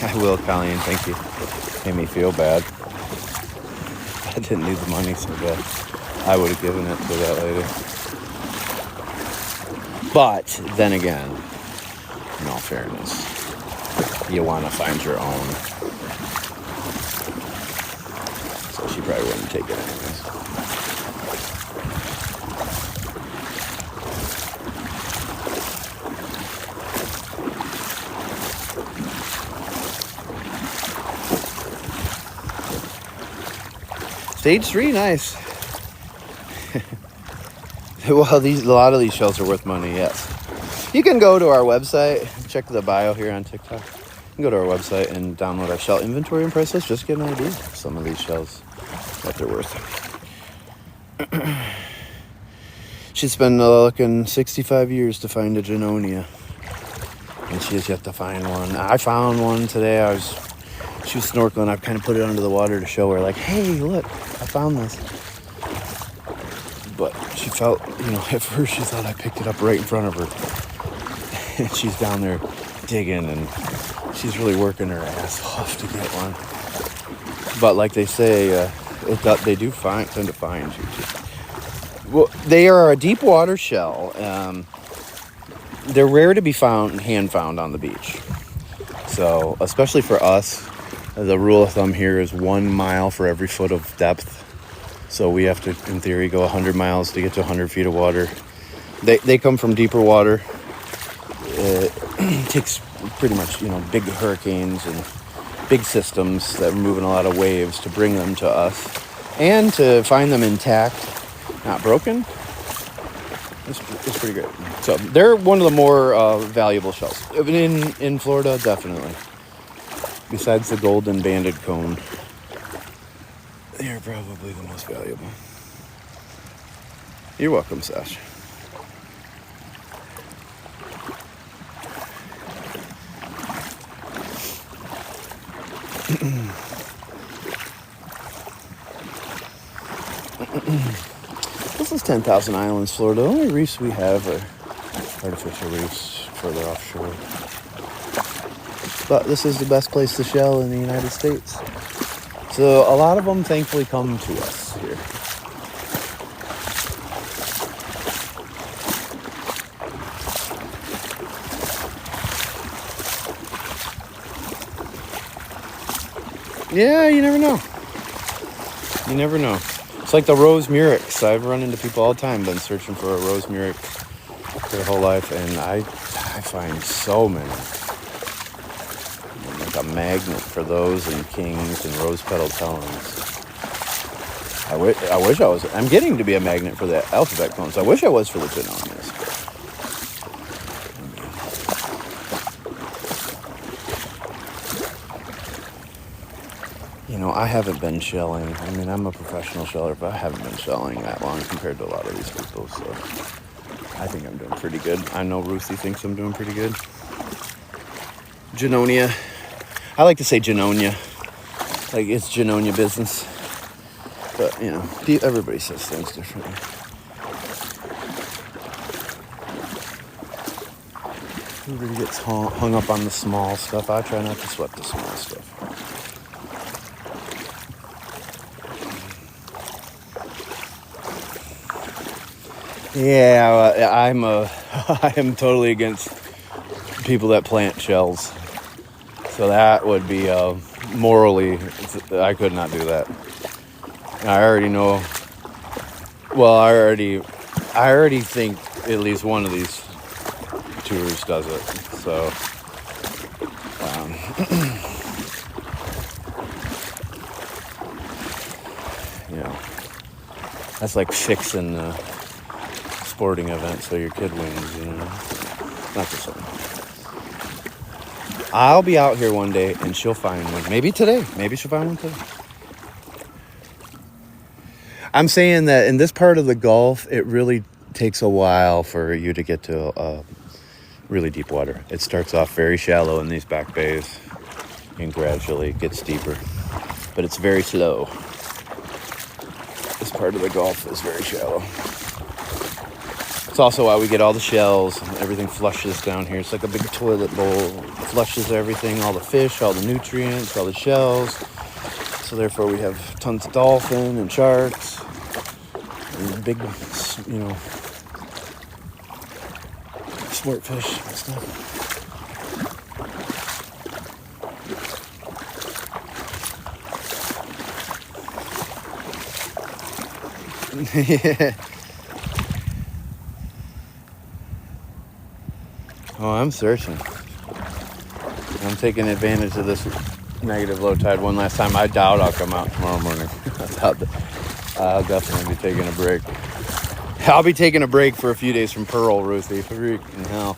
I will, Colleen. Thank you. Made me feel bad. I didn't need the money so bad. I would have given it to that lady. But then again, in all fairness, you want to find your own. So she probably wouldn't take it anyways. Stage 3, nice. Well, a lot of these shells are worth money, yes. You can go to our website, check the bio here on TikTok. You can go to our website and download our shell inventory and price list. Just get an idea of some of these shells, what they're worth. She's been looking 65 years to find a Junonia, and she has yet to find one. I found one today. She was snorkeling. I kind of put it under the water to show her, like, hey, look, I found this. But she felt, at first she thought I picked it up right in front of her. And she's down there digging, and she's really working her ass off to get one. But like they say, they do tend to find you. Well, they are a deep water shell. They're rare to be hand found on the beach. So, especially for us, the rule of thumb here is 1 mile for every foot of depth. So we have to, in theory, go 100 miles to get to 100 feet of water. They come from deeper water. It takes pretty much, big hurricanes and big systems that are moving a lot of waves to bring them to us. And to find them intact, not broken, it's pretty great. So they're one of the more valuable shells. In Florida, definitely. Besides the golden banded cone, they are probably the most valuable. You're welcome, Sash. This is 10,000 Islands, Florida. The only reefs we have are artificial reefs further offshore. But this is the best place to shell in the United States. So a lot of them thankfully come to us here. Yeah, you never know. You never know. It's like the rose murex. I've run into people all the time, been searching for a rose murex their whole life, and I find so many. I'm like a magnet for those and kings and rose petal talons. I wish I was. I'm getting to be a magnet for the alphabet cones. I wish I was for the Junonias. I haven't been shelling. I mean, I'm a professional sheller, but I haven't been shelling that long compared to a lot of these people, so I think I'm doing pretty good. I know Ruthie thinks I'm doing pretty good. Junonia. I like to say Junonia. Like, it's Junonia business. But, everybody says things differently. Everybody gets hung up on the small stuff. I try not to sweat the small stuff. Yeah, I am totally against people that plant shells. So that would be morally, I could not do that. I already know. Well, I already think at least one of these tours does it. So, that's like fixing a sporting event so your kid wins, Not the same. I'll be out here one day and she'll find one. Maybe today. Maybe she'll find one today. I'm saying that in this part of the Gulf, it really takes a while for you to get to really deep water. It starts off very shallow in these back bays and gradually gets deeper. But it's very slow. This part of the Gulf is very shallow. It's also why we get all the shells. Everything flushes down here. It's like a big toilet bowl. It flushes everything, all the fish, all the nutrients, all the shells. So therefore we have tons of dolphin and sharks and big, sport fish and stuff. Yeah. Oh, I'm searching. I'm taking advantage of this negative low tide one last time. I doubt I'll come out tomorrow morning. I'll definitely be taking a break. I'll be taking a break for a few days from Pearl, Ruthie. Freaking hell.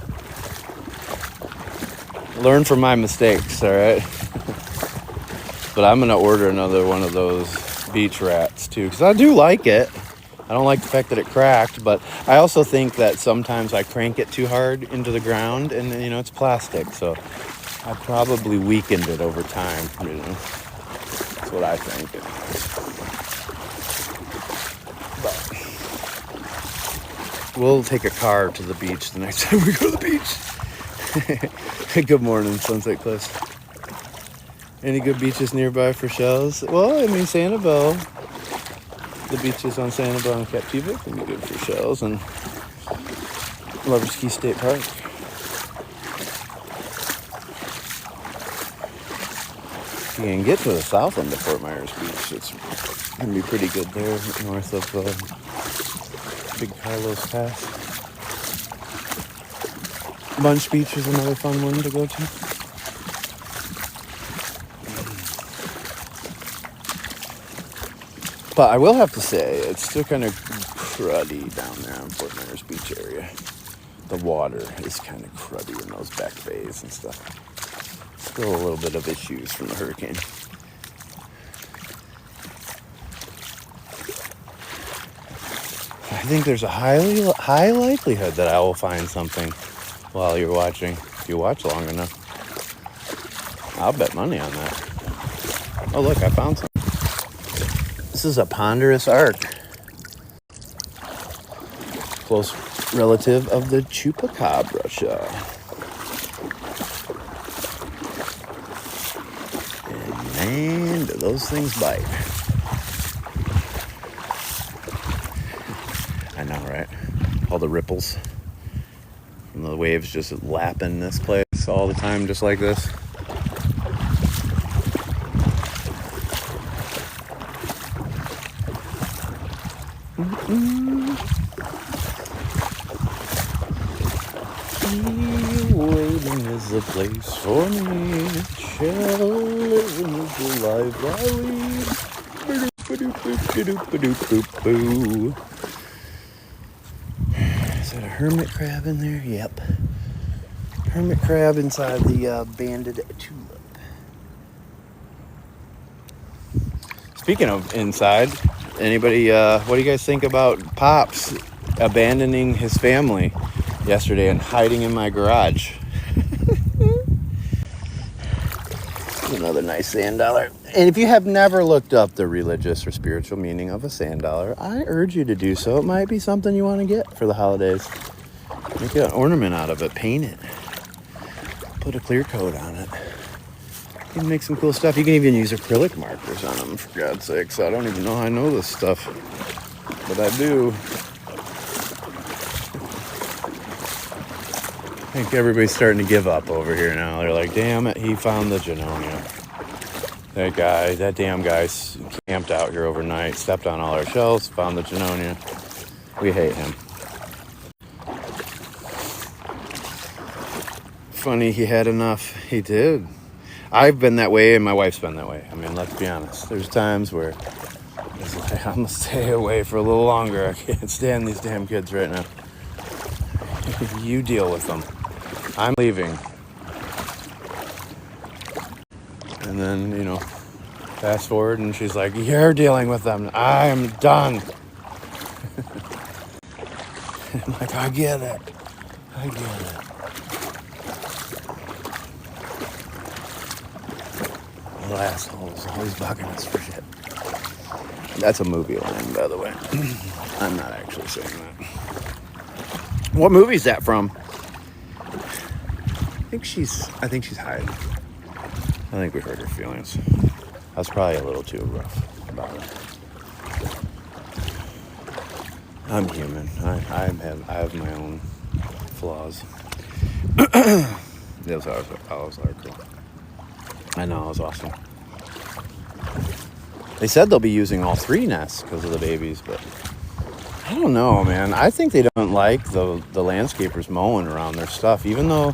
Learn from my mistakes, all right? But I'm going to order another one of those beach rats, too, because I do like it. I don't like the fact that it cracked, but I also think that sometimes I crank it too hard into the ground, and, it's plastic, so I probably weakened it over time, That's what I think. But we'll take a car to the beach the next time we go to the beach. Good morning, Sunset Cliffs. Any good beaches nearby for shells? Well, Sanibel. The beaches on Sanibel and Captiva can be good for shells, and Lover's Key State Park. You can get to the south end of Fort Myers Beach. It's going to be pretty good there, north of Big Carlos Pass. Bunch Beach is another fun one to go to. But I will have to say, it's still kind of cruddy down there on Fort Myers Beach area. The water is kind of cruddy in those back bays and stuff. Still a little bit of issues from the hurricane. I think there's a high likelihood that I will find something while you're watching. If you watch long enough, I'll bet money on that. Oh, look, I found something. This is a ponderous arc. Close relative of the chupacabra shell. And man, do those things bite. I know, right? All the ripples. And the waves just lapping this place all the time, just like this. Waiting is a place for me. Shall living is the life I lead. Is that a hermit crab in there? Yep. Hermit crab inside the banded tulip. Speaking of inside, anybody, what do you guys think about Pops abandoning his family yesterday and hiding in my garage? Another nice sand dollar. And if you have never looked up the religious or spiritual meaning of a sand dollar, I urge you to do so. It might be something you want to get for the holidays. Make an ornament out of it. Paint it. Put a clear coat on it. You can make some cool stuff. You can even use acrylic markers on them, for God's sakes. I don't even know how I know this stuff, but I do. I think everybody's starting to give up over here now. They're like, damn it, he found the Junonia. That damn guy camped out here overnight, stepped on all our shells, found the Junonia. We hate him. Funny, he had enough. He did. I've been that way, and my wife's been that way. I mean, let's be honest. There's times where it's like, I'm going to stay away for a little longer. I can't stand these damn kids right now. You deal with them. I'm leaving. And then, fast forward, and she's like, you're dealing with them. I'm done. I'm like, I get it. Little assholes, always bugging us for shit. That's a movie line, by the way. I'm not actually saying that. What movie is that from? I think she's hiding. I think we hurt her feelings. I was probably a little too rough about it. I'm human. I have my own flaws. That was cool. I know, it was awesome. They said they'll be using all 3 nests because of the babies, but I don't know, man. I think they don't like the landscapers mowing around their stuff, even though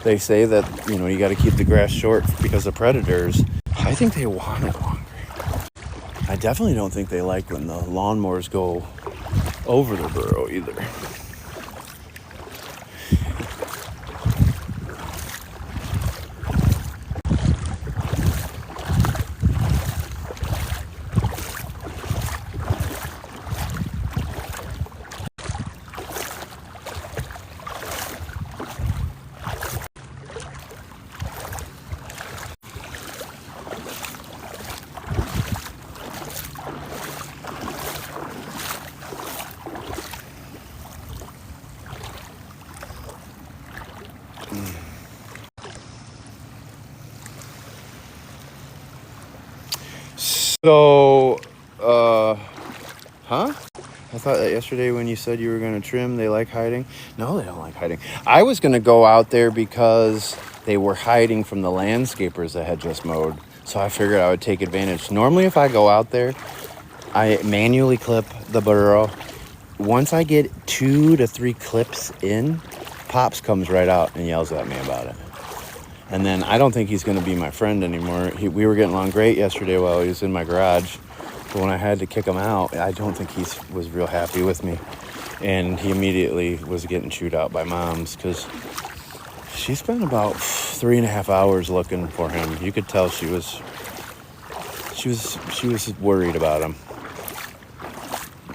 they say that, you know, you got to keep the grass short because of predators. I think they want it longer. I definitely don't think they like when the lawnmowers go over the burrow either. So, huh? I thought that yesterday when you said you were going to trim, they like hiding. No, they don't like hiding. I was going to go out there because they were hiding from the landscapers that had just mowed. So I figured I would take advantage. Normally, if I go out there, I manually clip the burrow. Once I get 2 to 3 clips in, Pops comes right out and yells at me about it. And then I don't think he's going to be my friend anymore. We were getting along great yesterday while he was in my garage. But when I had to kick him out, I don't think he was real happy with me. And he immediately was getting chewed out by Moms because she spent about 3.5 hours looking for him. You could tell she was worried about him.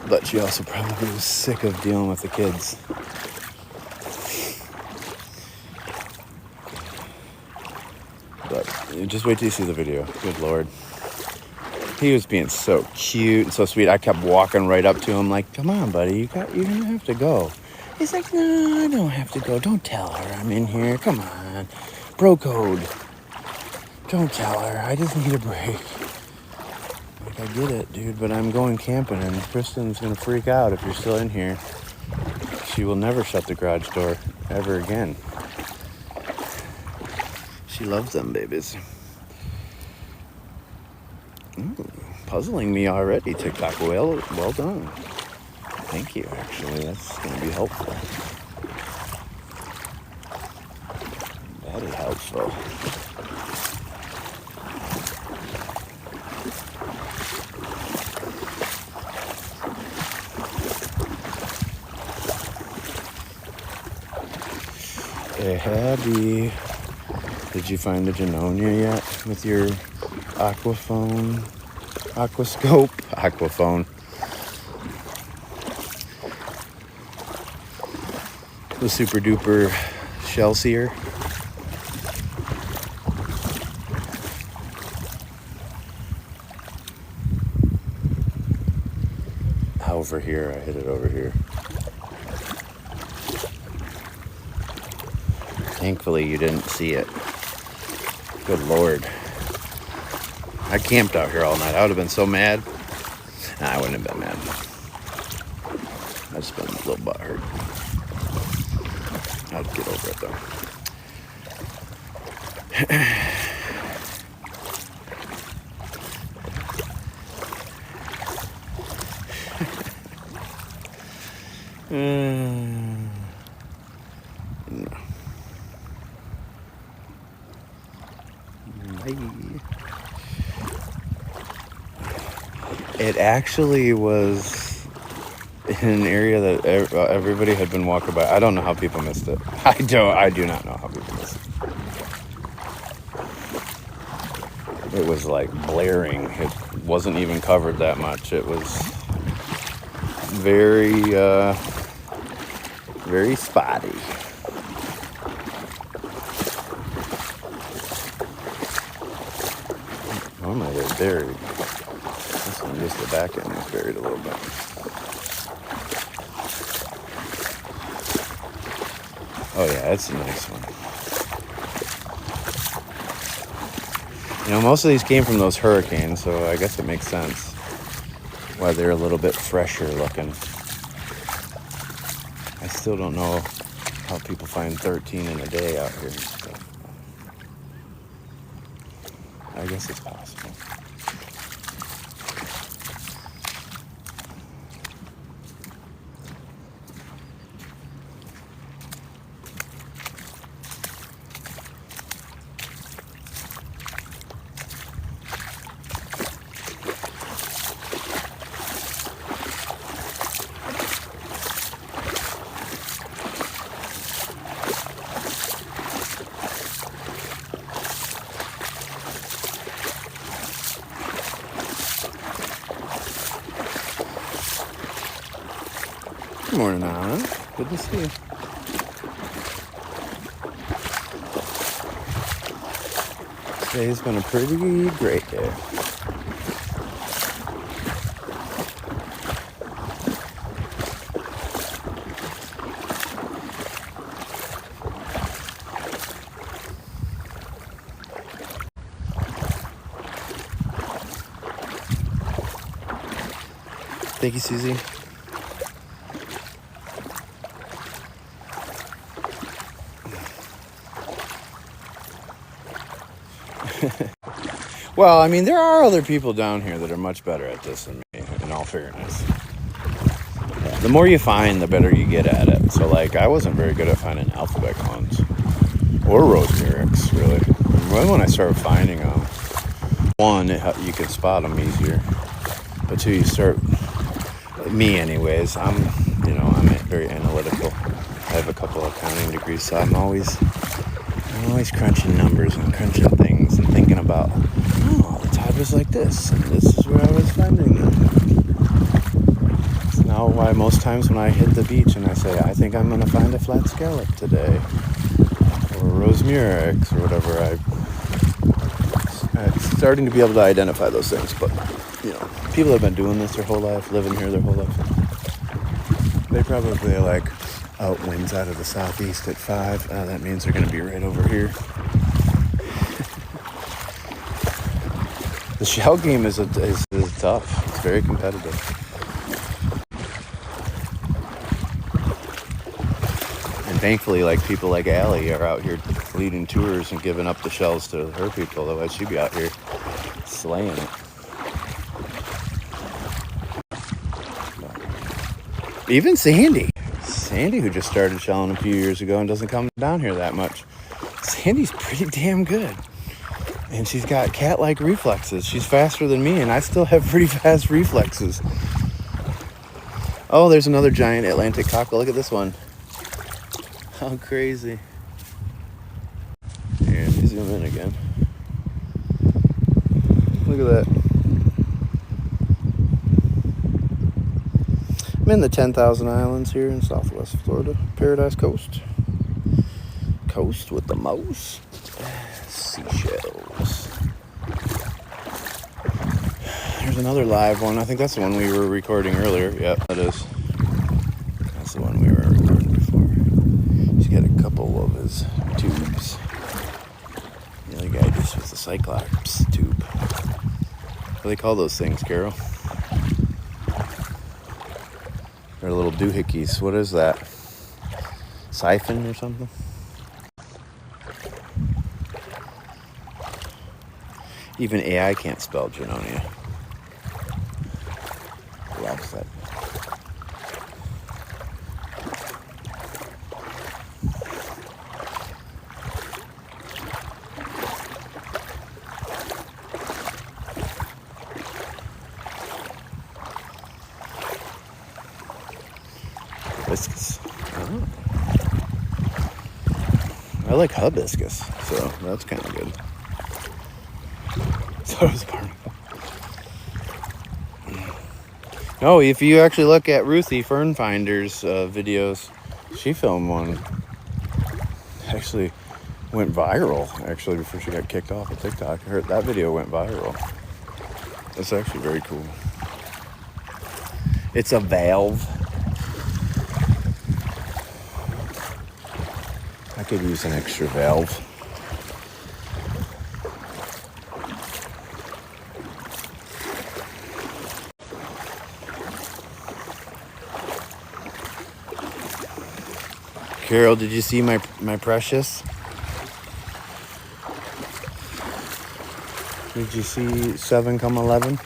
But she also probably was sick of dealing with the kids. But just wait till you see the video. Good Lord. He was being so cute and so sweet. I kept walking right up to him like, come on, buddy, you're gonna have to go. He's like, no, I don't have to go. Don't tell her I'm in here. Come on. Bro code. Don't tell her. I just need a break. Like, I get it, dude, but I'm going camping and Kristen's gonna freak out if you're still in here. She will never shut the garage door ever again. She loves them babies. Puzzling me already, TikTok. Well done. Thank you, actually. That's going to be helpful. Very helpful. Hey, Abby. Did you find the Junonia yet with your aquaphone? Aquaphone. The super duper shell seer. Over here, I hit it over here. Thankfully you didn't see it. Good Lord. I camped out here all night. I would have been so mad. Nah, I wouldn't have been mad. I'd just been a little butthurt. I'd get over it though. No. It actually was in an area that everybody had been walking by. I don't know how people missed it. I do not know how people missed it. It was like blaring. It wasn't even covered that much. It was very, very spotty. Oh my, they're buried. This one, just the back end was buried a little bit. Oh yeah, it's a nice one. You know, most of these came from those hurricanes, so I guess it makes sense why they're a little bit fresher looking. I still don't know how people find 13 in a day out here and stuff. I guess it's possible. Good morning, Alan. Good to see you. Today's been a pretty great day. Thank you, Susie. Well, I mean, there are other people down here that are much better at this than me, in all fairness. The more you find, the better you get at it. So, like, I wasn't very good at finding alphabet clones. Or rose murex, really. When I started finding them, one, you can spot them easier. But two, you start... Me, anyways. I'm very analytical. I have a couple of accounting degrees, so I'm always crunching numbers and crunching things and thinking about, oh, the tide was like this, and this is where I was finding them. It's now why most times when I hit the beach and I say, I think I'm going to find a flat scallop today, or a rose murex, or whatever, I'm starting to be able to identify those things. But, you know, people have been doing this their whole life, living here their whole life. They probably are like, winds out of the southeast at 5. That means they're going to be right over here. The shell game is tough. It's very competitive. And thankfully, like, people like Allie are out here leading tours and giving up the shells to her people. Otherwise, she'd be out here slaying it. But even Sandy, who just started shelling a few years ago and doesn't come down here that much. Sandy's pretty damn good. And she's got cat-like reflexes. She's faster than me, and I still have pretty fast reflexes. Oh, there's another giant Atlantic cockle. Look at this one. How crazy. Here, let me zoom in again. Look at that. I'm in the 10,000 Islands here in Southwest Florida. Paradise Coast. Coast with the most seashells. There's another live one. I think that's the one we were recording earlier. Yep, that is. That's the one we were recording before. He's got a couple of his tubes. The other guy just was a Cyclops tube. What do they call those things, Carol? They're little doohickeys. What is that? Siphon or something? Even AI can't spell Junonia. Loves that. Hibiscus. Oh. I like hibiscus, so that's kind of good. So does barnacle. No, if you actually look at Ruthie Fern Finder's videos, she filmed one. Actually went viral, actually, before she got kicked off of TikTok. That video went viral. That's actually very cool. It's a valve. I could use an extra valve. Carol, did you see my precious? Did you see 7 come 11?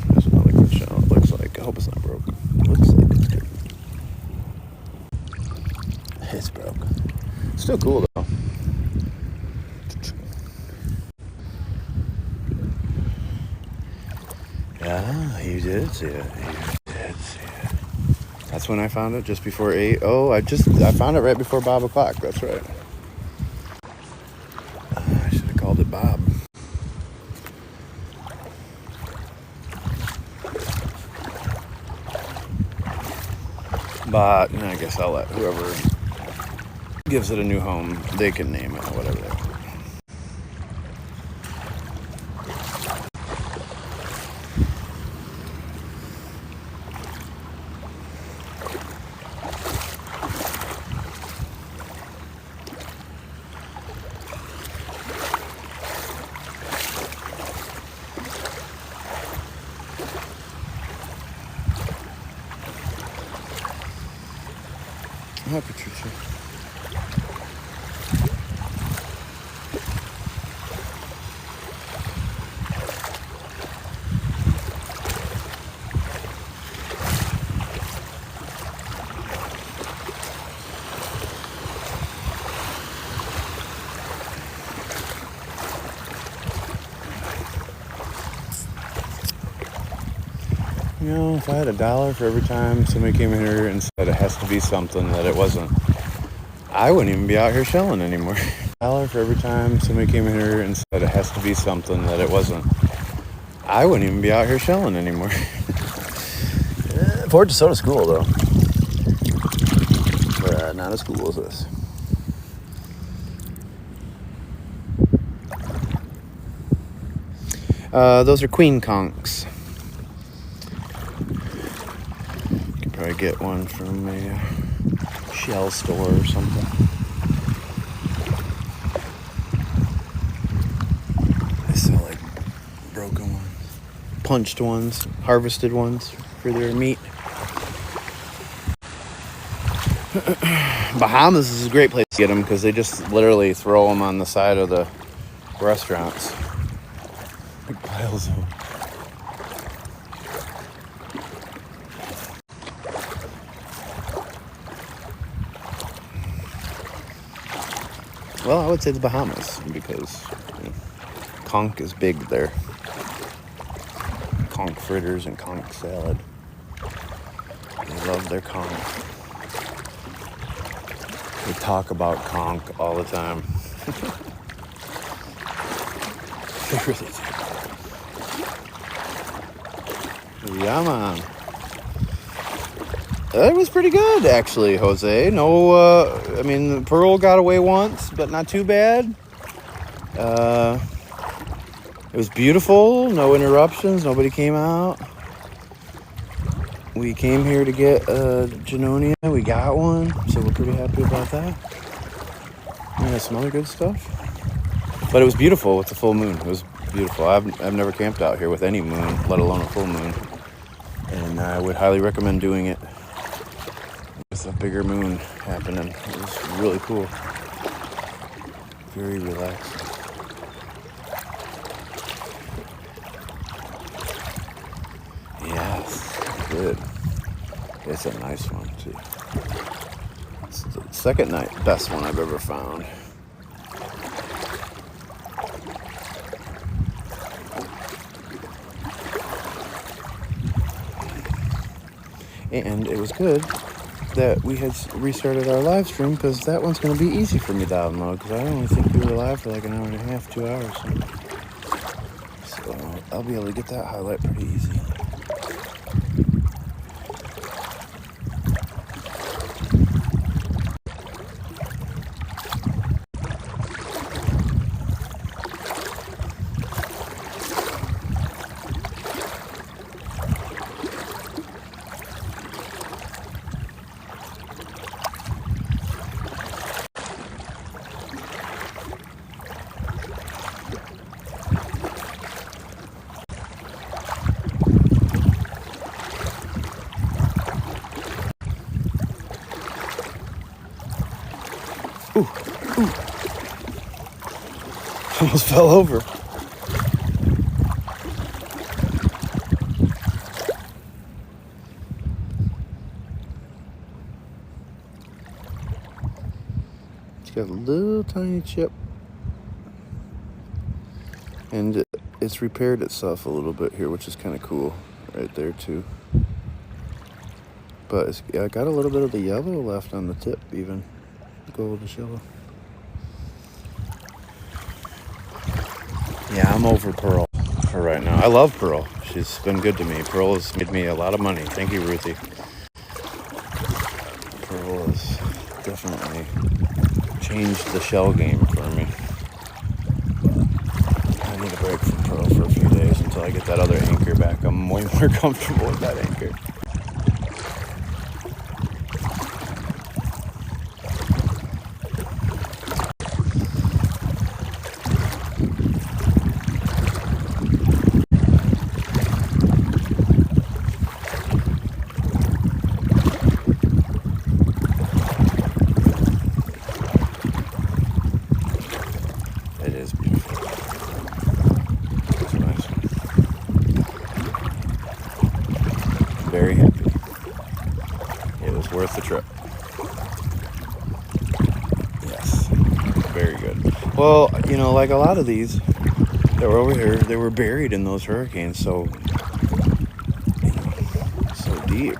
There's another good shell, it looks like. I hope it's not broke. Looks like it's good. It's broke. Still cool though. Yeah, you did see it. You did see it. That's when I found it, just before 8. Oh, I found it right before Bob o'clock. That's right. I should have called it Bob. But I guess I'll let whoever gives it a new home, they can name it whatever they want. Hi, Patricia. You know, if I had $1 for every time somebody came in here and said it has to be something that it wasn't, I wouldn't even be out here shelling anymore. $1 for every time somebody came in here and said it has to be something that it wasn't, I wouldn't even be out here shelling anymore. Fort DeSoto's cool though, but not as cool as this. Those are queen conchs. Probably get one from a shell store or something. They sell like broken ones, punched ones, harvested ones for their meat. Bahamas is a great place to get them because they just literally throw them on the side of the restaurants. Big piles of them. Well, I would say the Bahamas because conch is big there. Conch fritters and conch salad. They love their conch. They talk about conch all the time. They really do. Yeah, man. It was pretty good, actually, Jose. No, I mean, Pearl got away once, but not too bad. It was beautiful. No interruptions. Nobody came out. We came here to get Junonia. We got one, so we're pretty happy about that. We had some other good stuff. But it was beautiful with the full moon. It was beautiful. I've never camped out here with any moon, let alone a full moon. And I would highly recommend doing it with a bigger moon happening. It was really cool. Very relaxing. Yes, good. It's a nice one too. It's the second night best one I've ever found. And it was good that we had restarted our live stream because that one's going to be easy for me to download because I only think we were live for like an hour and a half, 2 hours. So I'll be able to get that highlight pretty easy. Almost fell over. It's got a little tiny chip. And it's repaired itself a little bit here, which is kind of cool right there too. But it's got a little bit of the yellow left on the tip even. Goldish yellow. Yeah, I'm over Pearl for right now. I love Pearl. She's been good to me. Pearl has made me a lot of money. Thank you, Ruthie. Pearl has definitely changed the shell game for me. I need a break from Pearl for a few days until I get that other anchor back. I'm way more comfortable with that anchor. It is beautiful. It's a nice one. Very happy. It was worth the trip. Yes. Very good. Well, you know, like a lot of these that were over here, they were buried in those hurricanes, so deep.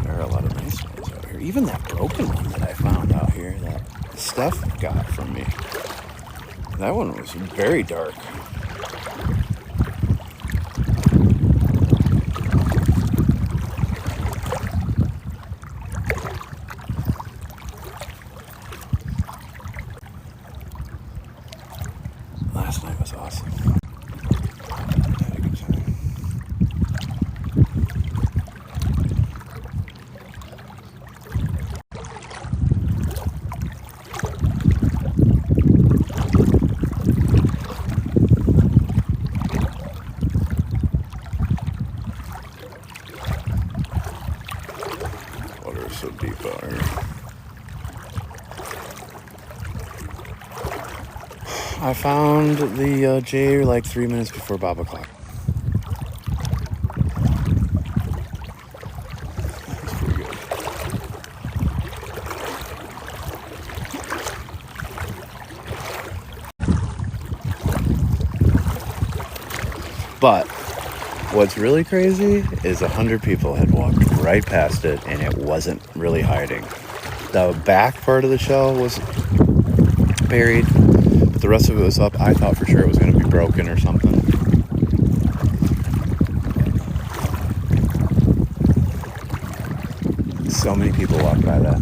There are a lot of nice ones out here. Even that broken one that I found out here that Steph got from me. That one was very dark. Last night was awesome. Had a good time. Water is so deep out here. I found the J like 3 minutes before Bob o'clock. That's pretty good. But what's really crazy is 100 people had walked right past it and it wasn't really hiding. The back part of the shell was buried. The rest of it was up. I thought for sure it was going to be broken or something. So many people walked by that.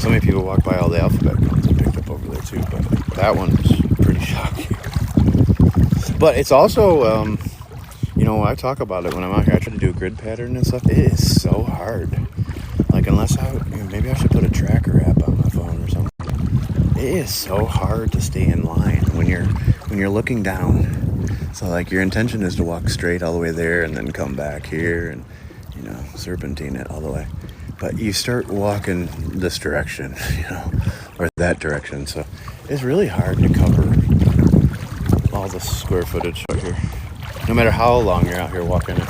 So many people walked by all the alphabet cones and picked up over there too. But that one was pretty shocking. But it's also, you know, I talk about it when I'm out here. I try to do a grid pattern and stuff. It is so hard. Like, unless maybe I should put a tracker app on my phone or something. It is so hard to stay in line when you're looking down. So like your intention is to walk straight all the way there and then come back here and, you know, serpentine it all the way. But you start walking this direction, you know, or that direction. So it's really hard to cover all the square footage out here, no matter how long you're out here walking it.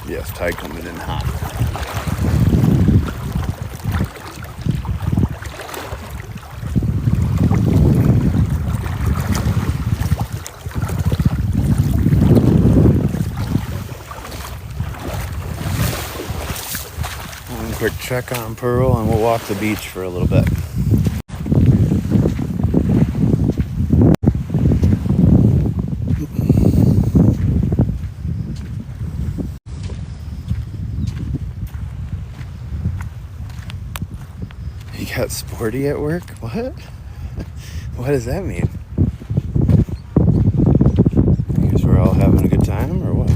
Yes, tide coming in hot. One quick check on Pearl and we'll walk the beach for a little bit. What, sporty at work? What? What does that mean? I guess we're all having a good time, or what?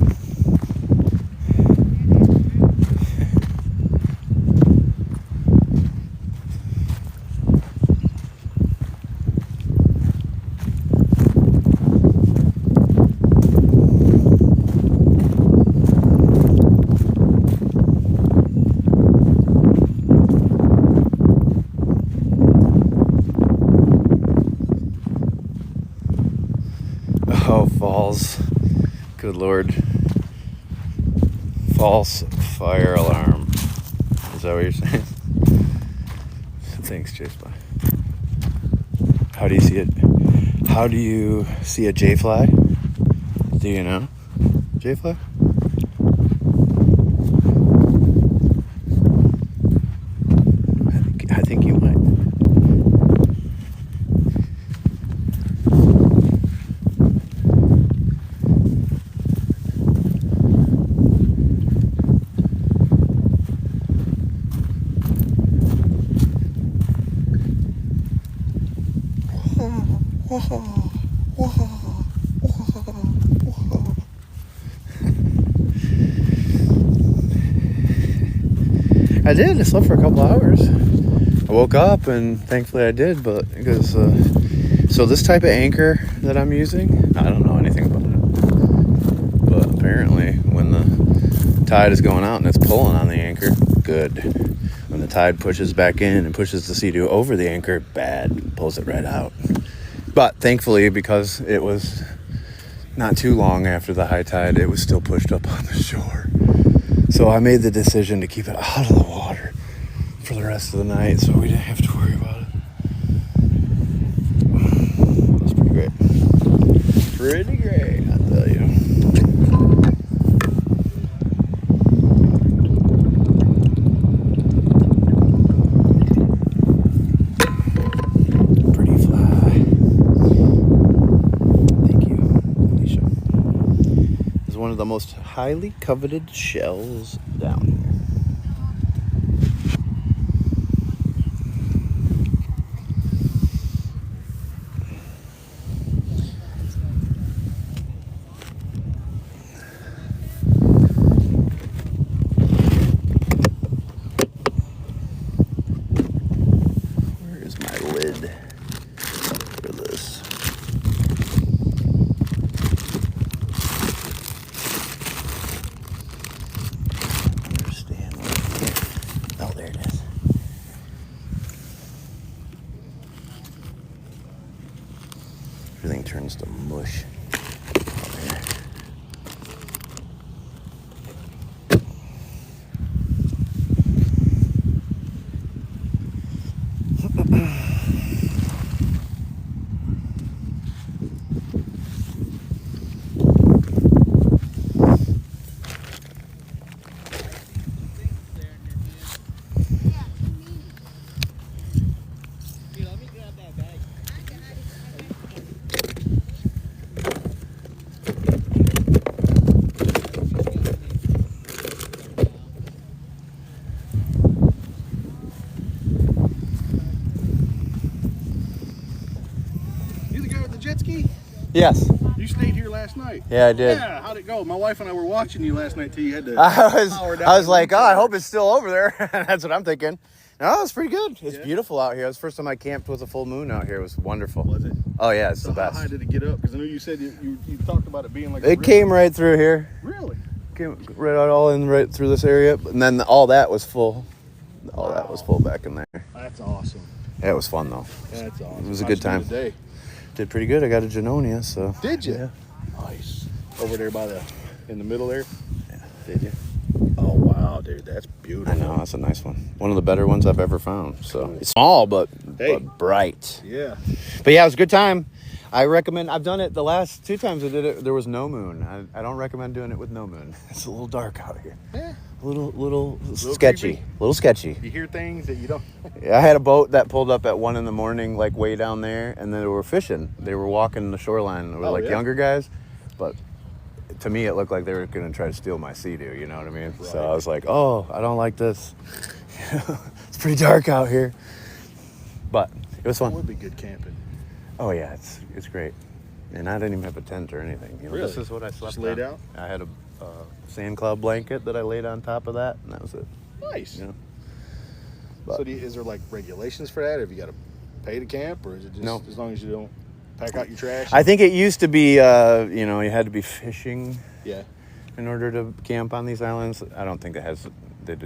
Oh, falls. Good Lord. False fire alarm. Is that what you're saying? Thanks, Chase. Bye. How do you see it? How do you see a J-fly? Do you know? J-fly? I think you might. I did. I slept for a couple hours. I woke up and thankfully I did, but because so this type of anchor that I'm using, I don't know anything about it, but apparently when the tide is going out and it's pulling on the anchor, good. When the tide pushes back in and pushes the Sea-Doo over the anchor, bad, pulls it right out. But thankfully, because it was not too long after the high tide, it was still pushed up on the shore. So I made the decision to keep it out of the water for the rest of the night, so we didn't have to worry about it. That's pretty great. Pretty great, I'll tell you. Pretty fly. Thank you, Alicia. This is one of the most highly coveted shells down here. Where is my lid for this? Understand what here. Oh, there it is. Everything turns to mush. Jet ski? Yes. You stayed here last night. Yeah, I did. Yeah, how'd it go? My wife and I were watching you last night till you had to I was like, oh, I hope it's still over there. That's what I'm thinking. No, it's pretty good. It's beautiful out here. It was the first time I camped with a full moon out here. It was wonderful. Was it? Oh, yeah, it's So the best. how high did it get up? Because I know you said you talked about it being like It came right through here. Really? Came right out all in right through this area. And then all that was full. All that was full back in there. That's awesome. Yeah, it was fun, though. That's awesome. It was a good time. Today. Did pretty good. I got a Junonia, so. Did you? Yeah. Nice. Over there in the middle there? Yeah. Did you? Oh, wow, dude. That's beautiful. I know. That's a nice one. One of the better ones I've ever found. So it's small, but bright. Yeah. But yeah, it was a good time. I recommend. I've done it the last 2 times I did it. There was no moon. I don't recommend doing it with no moon. It's a little dark out here. Yeah. A little sketchy. Creepy. A little sketchy. You hear things that you don't. I had a boat that pulled up at 1 a.m, like way down there, and then they were fishing. They were walking the shoreline. They were younger guys, but to me it looked like they were going to try to steal my Sea-Doo. You know what I mean? Right. So I was like, oh, I don't like this. It's pretty dark out here. But it was It fun. would be good camping. Oh yeah, it's great. And I didn't even have a tent or anything. You know, Really? this is what I slept Just laid on. out? I had a sand cloud blanket that I laid on top of that, and that was it. Nice. You know? So is there like regulations for that? Have you got to pay to camp, or is it just No. as long as you don't pack out your trash? I think it used to be, you know, you had to be fishing Yeah. in order to camp on these islands. I don't think I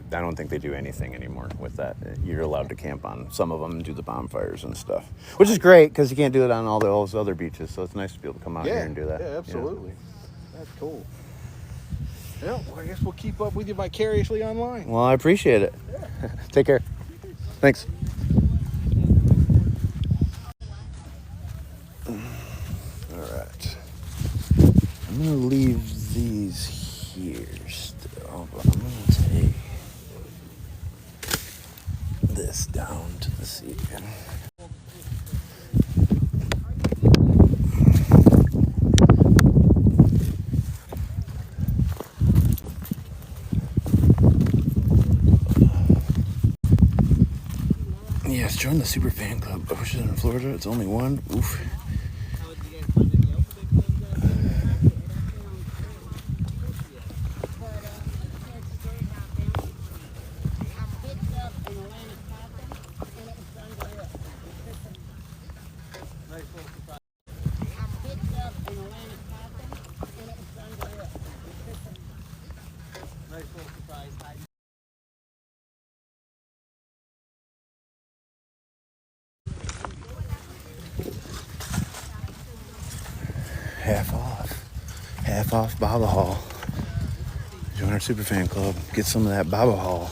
don't think they do anything anymore with that. You're allowed to camp on some of them and do the bonfires and stuff, which is great because you can't do it on all those other beaches. So it's nice to be able to come out here and do that. Yeah, absolutely. That's cool. Well, I guess we'll keep up with you vicariously online. Well, I appreciate it. Yeah. Take care. Thanks. All right. I'm going to leave these here still, but I'm going to take this down to the sea. Yes, join the super fan club. Ocean in Florida. It's only one. Oof. Half off Baba Hall. Join our super fan club. Get some of that Baba Hall.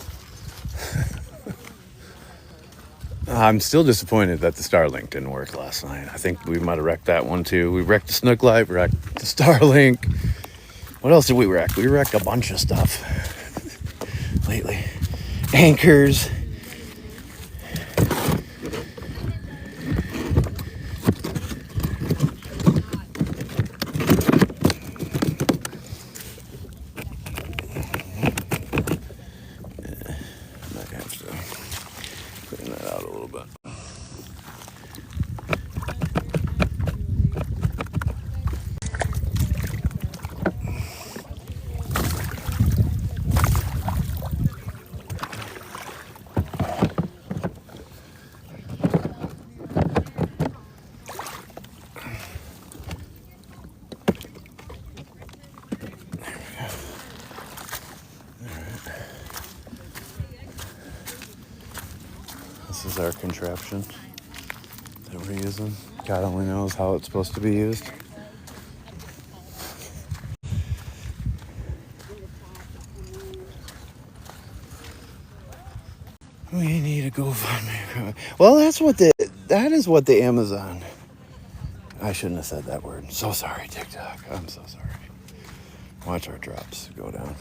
I'm still disappointed that the Starlink didn't work last night. I think we might have wrecked that one too. We wrecked the Snook Light, wrecked the Starlink. What else did we wreck? We wrecked a bunch of stuff lately. Anchors. This is our contraption that we're using. God only knows how it's supposed to be used. We need to go find. Well, that is what the Amazon. I shouldn't have said that word. So sorry, TikTok. I'm so sorry. Watch our drops go down.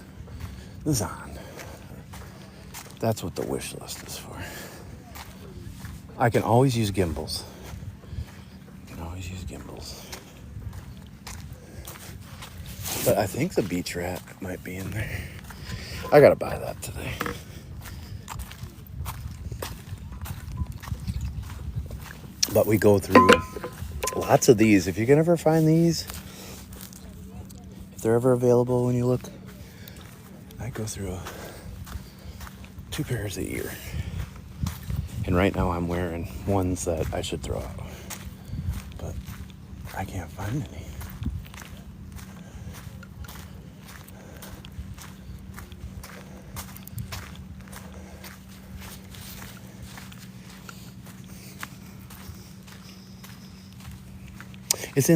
Zon. That's what the wish list is for. I can always use gimbals. But I think the beach rat might be in there. I gotta buy that today. But we go through lots of these. If you can ever find these, if they're ever available when you look, I go through 2 pairs a year. And right now I'm wearing ones that I should throw out. But I can't find any. It's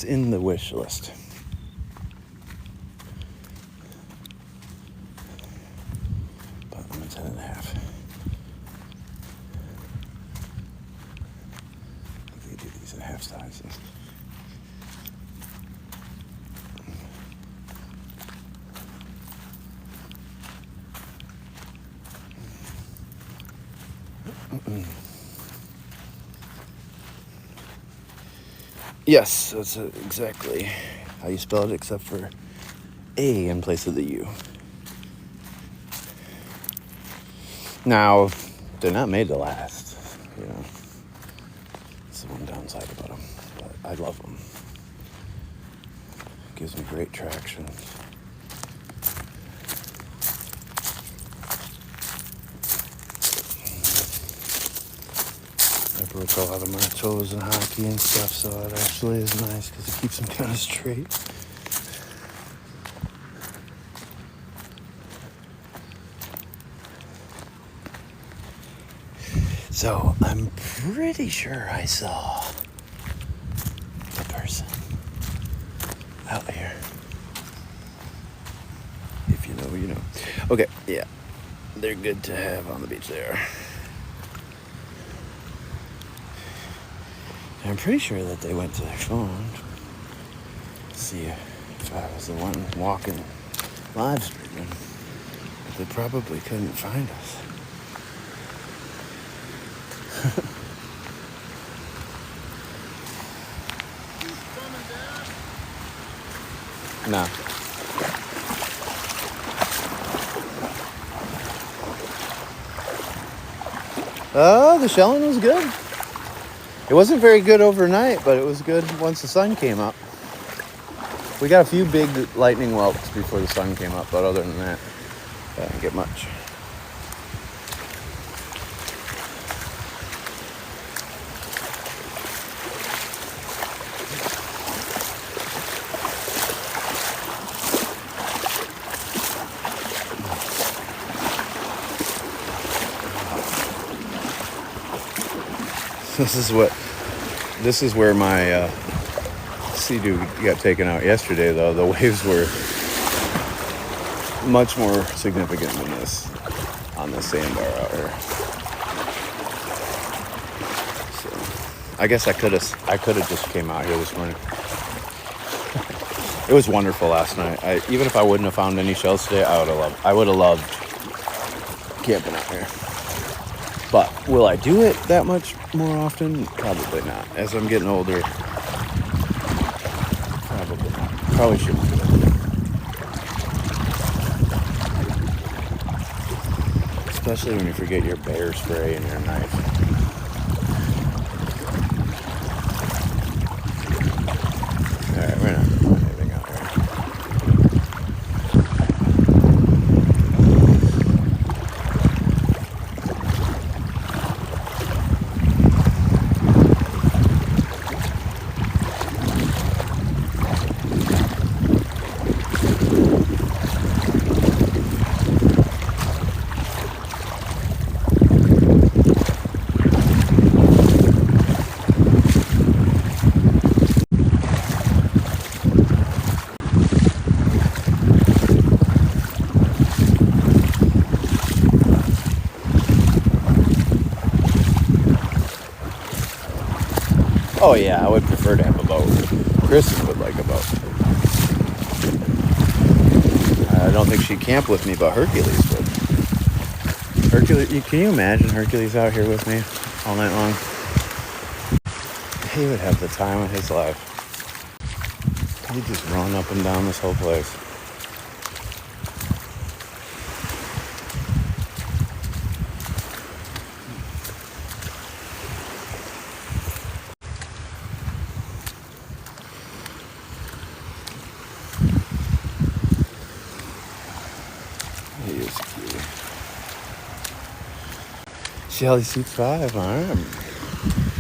in the wish list. But I'm at 10.5. They do these in half sizes. Yes, that's exactly how you spell it, except for A in place of the U. Now, they're not made to last, you know. I love them. Gives me great traction. I broke a lot of my toes in hockey and stuff, so it actually is nice because it keeps them kind of straight. So I'm pretty sure I saw the person out here. If you know, you know. Okay, yeah. They're good to have on the beach there. I'm pretty sure that they went to their phone to see if I was the one walking live streaming. But they probably couldn't find us. No. Oh, the shelling was good. It wasn't very good overnight, but it was good once the sun came up. We got a few big lightning whelps before the sun came up, but other than that, I didn't get much. This is where my Sea-Doo got taken out yesterday, though. The waves were much more significant than this on the sandbar out here. So I guess I could have just came out here this morning. It was wonderful last night. Even if I wouldn't have found any shells today, I would have loved camping out here. But will I do it that much more often? Probably not. As I'm getting older, probably not. Probably shouldn't do it. Especially when you forget your bear spray and your knife. Alright, we're not doing anything out here. Oh yeah, I would prefer to have a boat. Kristen would like a boat. I don't think she'd camp with me, but Hercules would. Hercules, can you imagine Hercules out here with me all night long? He would have the time of his life. He'd just run up and down this whole place. Shelly Suits 5, alright.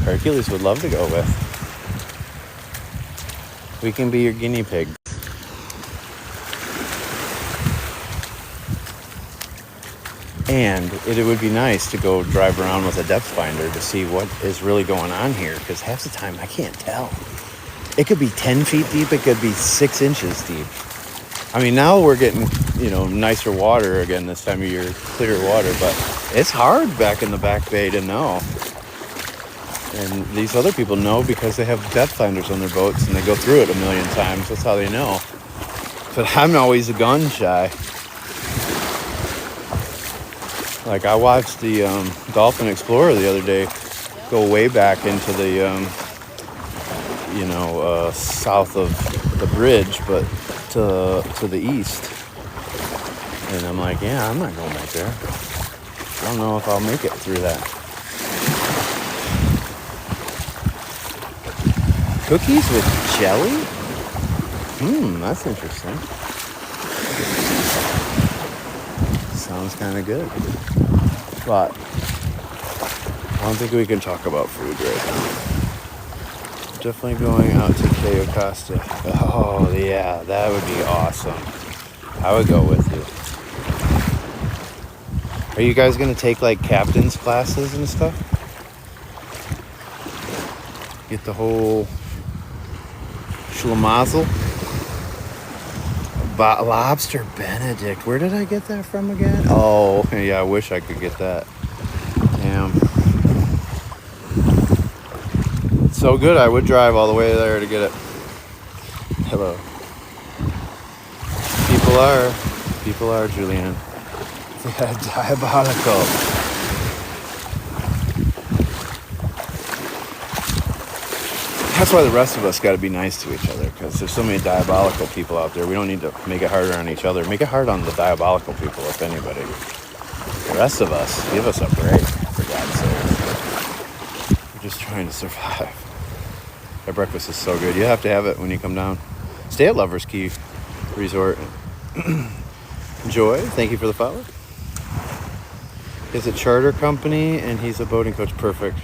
Hercules would love to go with. We can be your guinea pig. And it would be nice to go drive around with a depth finder to see what is really going on here, because half the time I can't tell. It could be 10 feet deep, it could be 6 inches deep. I mean, now we're getting, nicer water again this time of year, clear water, but it's hard back in the back bay to know. And these other people know because they have depth finders on their boats and they go through it a million times. That's how they know. But I'm always gun shy. Like I watched the Dolphin Explorer the other day go way back into the, south of the bridge, but to the east. And I'm like, yeah, I'm not going back there. I don't know if I'll make it through that. Cookies with jelly? That's interesting. Sounds kind of good. But I don't think we can talk about food right now. Definitely going out to Cayo Costa. Oh, yeah, that would be awesome. I would go with you. Are you guys going to take, like, captain's classes and stuff? Get the whole schlemazel? Lobster Benedict. Where did I get that from again? Oh, yeah, I wish I could get that. Damn. It's so good, I would drive all the way there to get it. Hello. People are, Julianne. They are diabolical. That's why the rest of us got to be nice to each other, because there's so many diabolical people out there. We don't need to make it harder on each other. Make it hard on the diabolical people, if anybody. The rest of us, give us a break, for God's sake. We're just trying to survive. Their breakfast is so good. You have to have it when you come down. Stay at Lover's Key Resort. Joy, thank you for the follow. It's a charter company, and he's a boating coach. Perfect.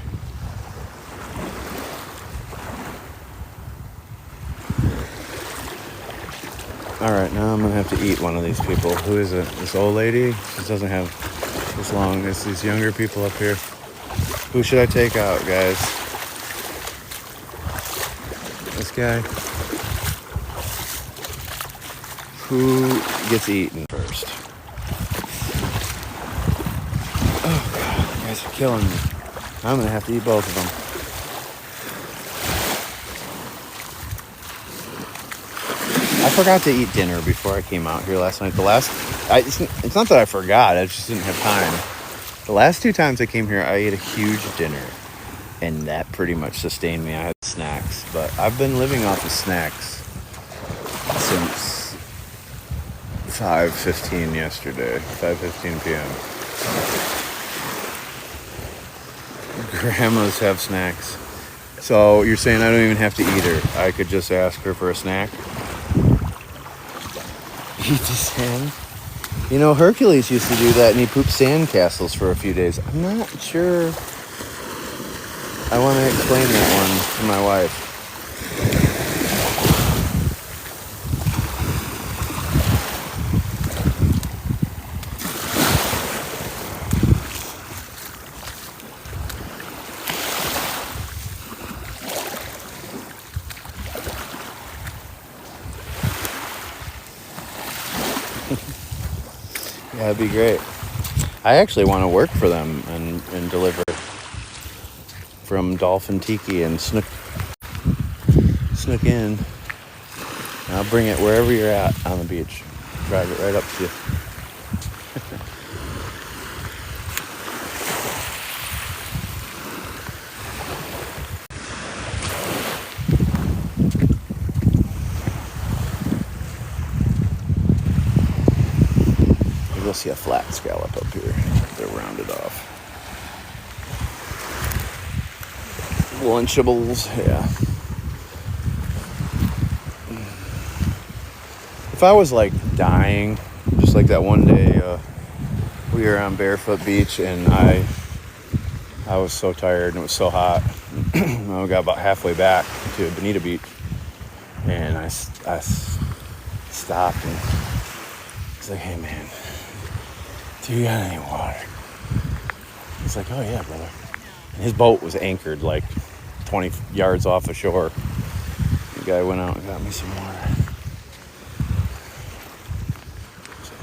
All right, now I'm gonna have to eat one of these people. Who is it? This old lady? She doesn't have this long. It's these younger people up here. Who should I take out, guys? This guy. Who gets eaten first? Oh God, you guys are killing me. I'm gonna have to eat both of them. I forgot to eat dinner before I came out here last night. It's not that I forgot, I just didn't have time. The last 2 times I came here, I ate a huge dinner, and that pretty much sustained me. I had snacks, but I've been living off of snacks since 5:15 yesterday, 5:15 p.m. Grandmas have snacks. So you're saying I don't even have to eat her. I could just ask her for a snack? Eat the sand? You know, Hercules used to do that, and he pooped sand castles for a few days. I'm not sure I want to explain that one to my wife. Yeah, that'd be great. I actually want to work for them and deliver from Dolphin Tiki and Snook in. And I'll bring it wherever you're at on the beach. Drive it right up to you. You'll see a flat scallop up here. They're rounded off. Lunchables, yeah. If I was like dying, just like that one day, we were on Barefoot Beach, and I was so tired and it was so hot. I got about halfway back to Bonita Beach, and I stopped and was like, "Hey man, do you got any water?" He's like, "Oh yeah, brother." And his boat was anchored like 20 yards off the shore. The guy went out and got me some water. So.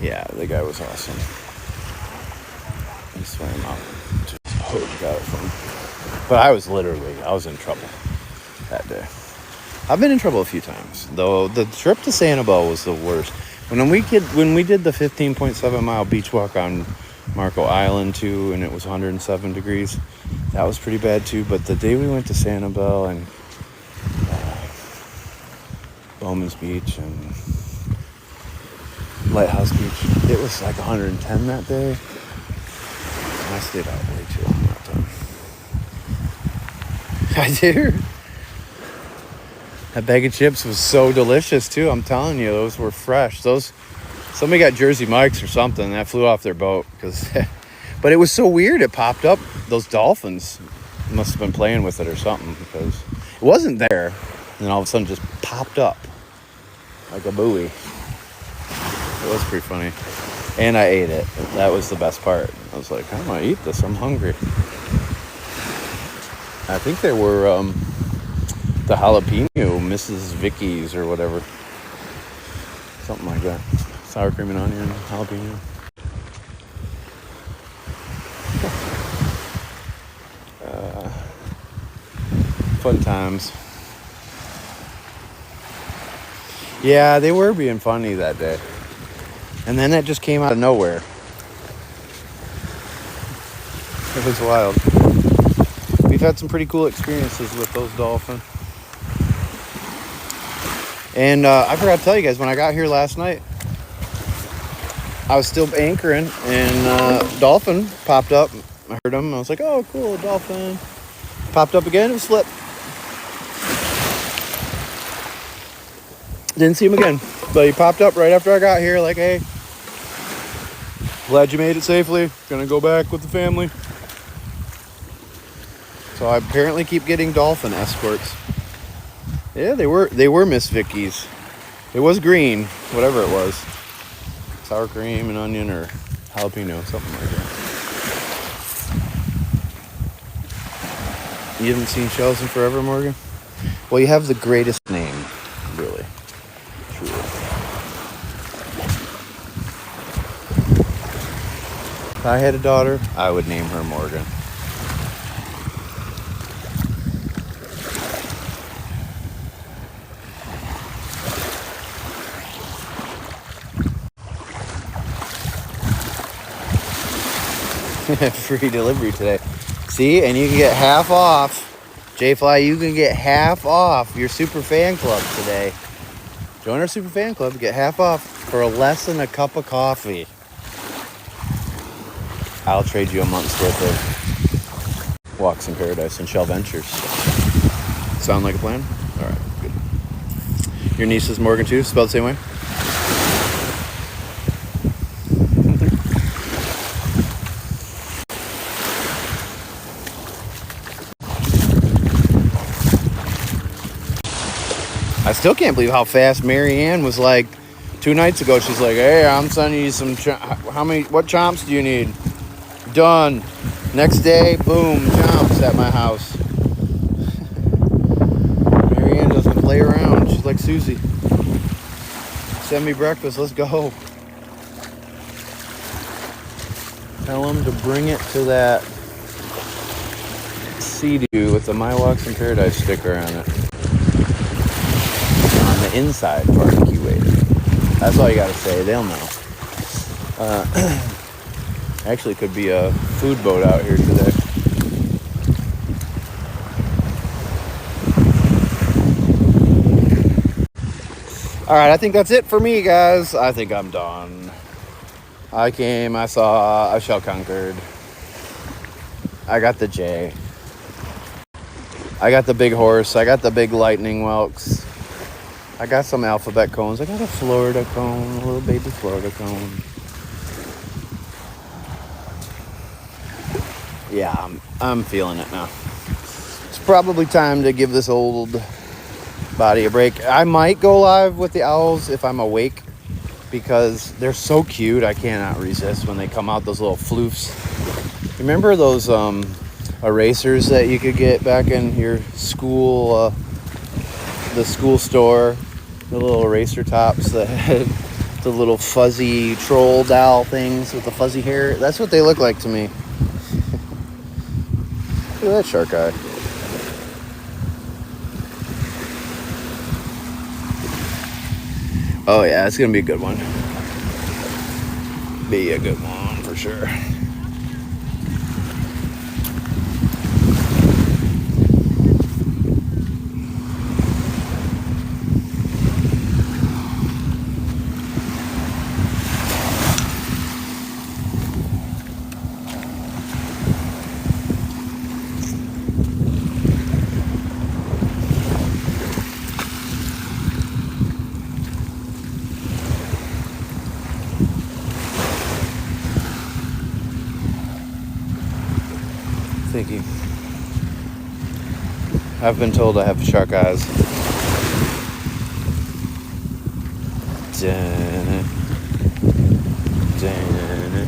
Yeah, the guy was awesome. He swam out to his boat and got it from him. But I was in trouble that day. I've been in trouble a few times, though. The trip to Sanibel was the worst. When we did the 15.7 mile beach walk on Marco Island too, and it was 107 degrees, that was pretty bad too. But the day we went to Sanibel and Bowman's Beach and Lighthouse Beach. It was like 110 that day. And I stayed out way too long that time. I did. That bag of chips was so delicious too. I'm telling you, those were fresh. Somebody got Jersey Mike's or something that flew off their boat but it was so weird. It popped up. Those dolphins must have been playing with it or something because it wasn't there, and all of a sudden just popped up like a buoy. It was pretty funny. And I ate it. That was the best part. I was like, I'm gonna eat this. I'm hungry. I think they were the jalapeno, Mrs. Vicky's or whatever. Something like that. Sour cream and onion, jalapeno. Fun times. Yeah, they were being funny that day. And then it just came out of nowhere. It was wild. We've had some pretty cool experiences with those dolphins. And I forgot to tell you guys, when I got here last night, I was still anchoring, and dolphin popped up. I heard him. I was like, oh, cool, dolphin. Popped up again and slipped. Didn't see him again. But he popped up right after I got here, like, hey, glad you made it safely. Gonna go back with the family. So I apparently keep getting dolphin escorts. Yeah, they were Miss Vicky's. It was green, whatever it was. Sour cream and onion or jalapeno, something like that. You haven't seen shells in forever, Morgan? Well, you have the greatest name, really. Truly. If I had a daughter, I would name her Morgan. Free delivery today. See, and you can get half off. J-Fly, you can get half off your super fan club today. Join our super fan club, get half off for less than a cup of coffee. I'll trade you a month's worth of Walks in Paradise and Shell Ventures. Sound like a plan? All right, good. Your niece is Morgan too, spelled the same way? I still can't believe how fast Marianne was. Like 2 nights ago, she's like, hey, I'm sending you some, what chomps do you need? Done. Next day, boom, chomps at my house. Marianne doesn't play around. She's like Susie. Send me breakfast, let's go. Tell them to bring it to that Sea-Doo with the My Walks in Paradise sticker on it. Inside barbecue weight. That's all you gotta say. They'll know. Actually, could be a food boat out here today. All right, I think that's it for me, guys. I think I'm done. I came, I saw, I shall conquered. I got the J. I got the big horse. I got the big lightning whelks. I got some alphabet cones. I got a Florida cone, a little baby Florida cone. Yeah, I'm feeling it now. It's probably time to give this old body a break. I might go live with the owls if I'm awake because they're so cute. I cannot resist when they come out, those little floofs. Remember those erasers that you could get back in your school, the school store? The little eraser tops that had the little fuzzy troll doll things with the fuzzy hair. That's what they look like to me. Look at that shark eye. Oh yeah, it's gonna be a good one. Be a good one for sure. Thank you. I've been told I have shark eyes. Dun, dun,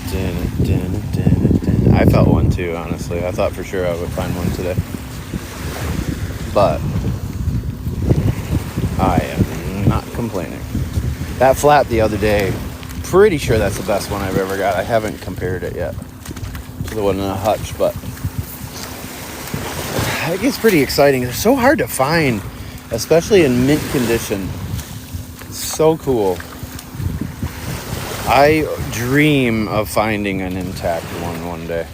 dun, dun, dun, dun. I felt one too, honestly. I thought for sure I would find one today. But I am not complaining. That flat the other day, pretty sure that's the best one I've ever got. I haven't compared it yet to the one in a hutch, but it gets pretty exciting. They're so hard to find, especially in mint condition. It's so cool. I dream of finding an intact one day.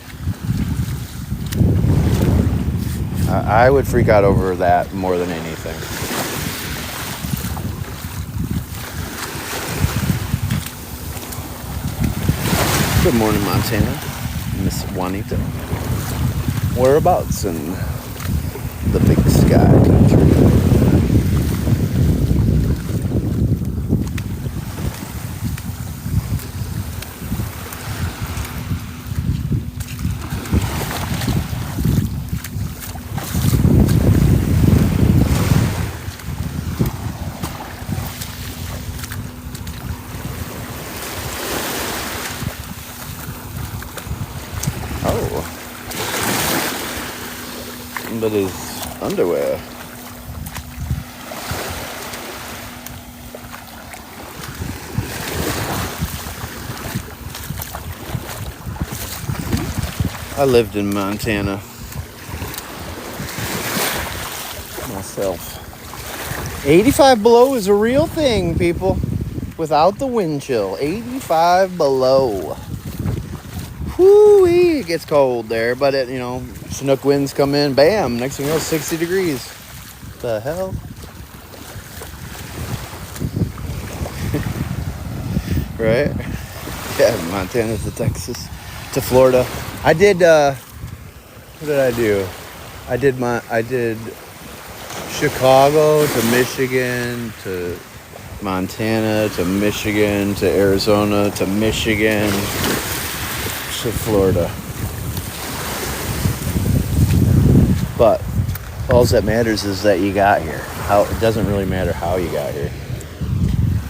I would freak out over that more than anything. Good morning, Montana. Miss Juanita. Whereabouts in the big sky country? But his underwear. I lived in Montana myself. 85 below is a real thing, people. Without the wind chill. 85 below. Whoo-wee, it gets cold there, but it, Chinook winds come in, bam, next thing you know, 60 degrees. The hell? Right? Yeah, Montana to Texas to Florida. I did, what did I do? I did Chicago to Michigan to Montana to Michigan to Arizona to Michigan to Florida. But all that matters is that you got here. It doesn't really matter how you got here.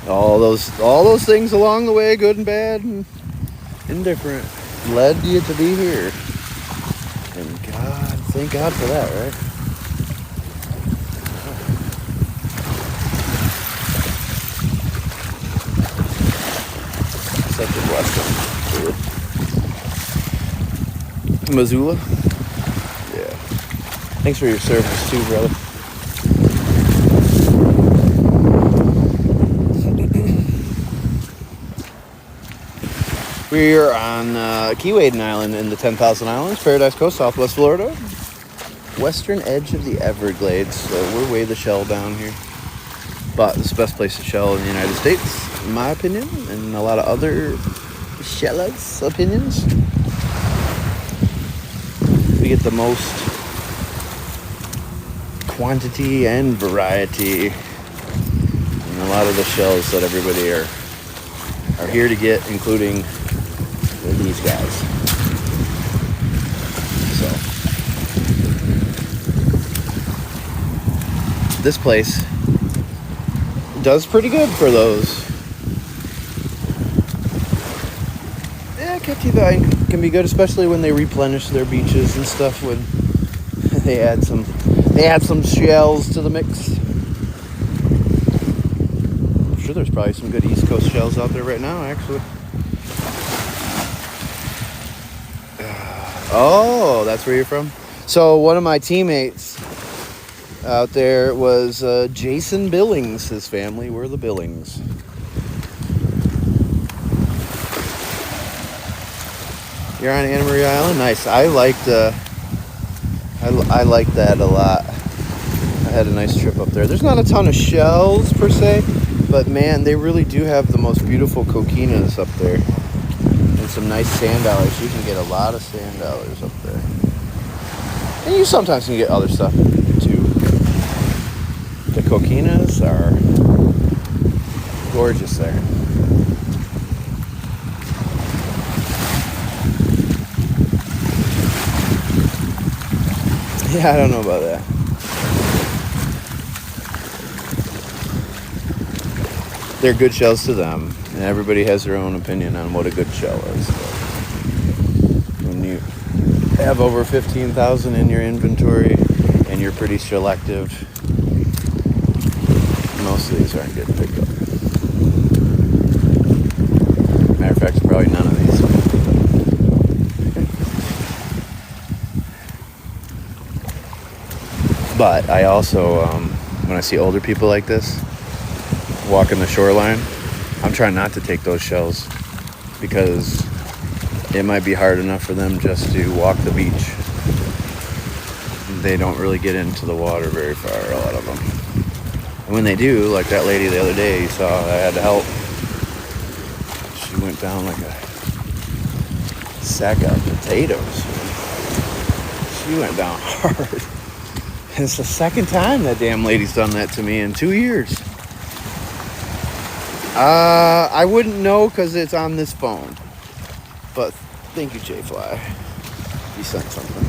All those things along the way, good and bad and indifferent, led you to be here. And God, thank God for that, right? Such a blessing. Missoula? Yeah. Thanks for your service too, brother. We're on Key Waden Island in the 10,000 Islands, Paradise Coast, Southwest Florida. Western edge of the Everglades, so we're way the shell down here. But it's the best place to shell in the United States, in my opinion, and a lot of other shellers' opinions. We get the most quantity and variety in a lot of the shells that everybody are here to get, including these guys. So this place does pretty good for those. Yeah, Captive Vine can be good, especially when they replenish their beaches and stuff. When they add some shells to the mix. I'm sure there's probably some good East Coast shells out there right now, actually. Oh, that's where you're from? So one of my teammates out there was Jason Billings. His family were the Billings. You're on Anna Maria Island? Nice. I liked that a lot. I had a nice trip up there. There's not a ton of shells per se, but man, they really do have the most beautiful coquinas up there. And some nice sand dollars. You can get a lot of sand dollars up there. And you sometimes can get other stuff too. The coquinas are gorgeous there. Yeah, I don't know about that. They're good shells to them, and everybody has their own opinion on what a good shell is. But when you have over 15,000 in your inventory and you're pretty selective, most of these aren't getting picked up. Matter of fact, probably none of these. But I also, when I see older people like this walking the shoreline, I'm trying not to take those shells because it might be hard enough for them just to walk the beach. They don't really get into the water very far, a lot of them. And when they do, like that lady the other day you saw, I had to help. She went down like a sack of potatoes. She went down hard. It's the second time that damn lady's done that to me in 2 years. I wouldn't know because it's on this phone. But thank you, J-Fly. You sent something.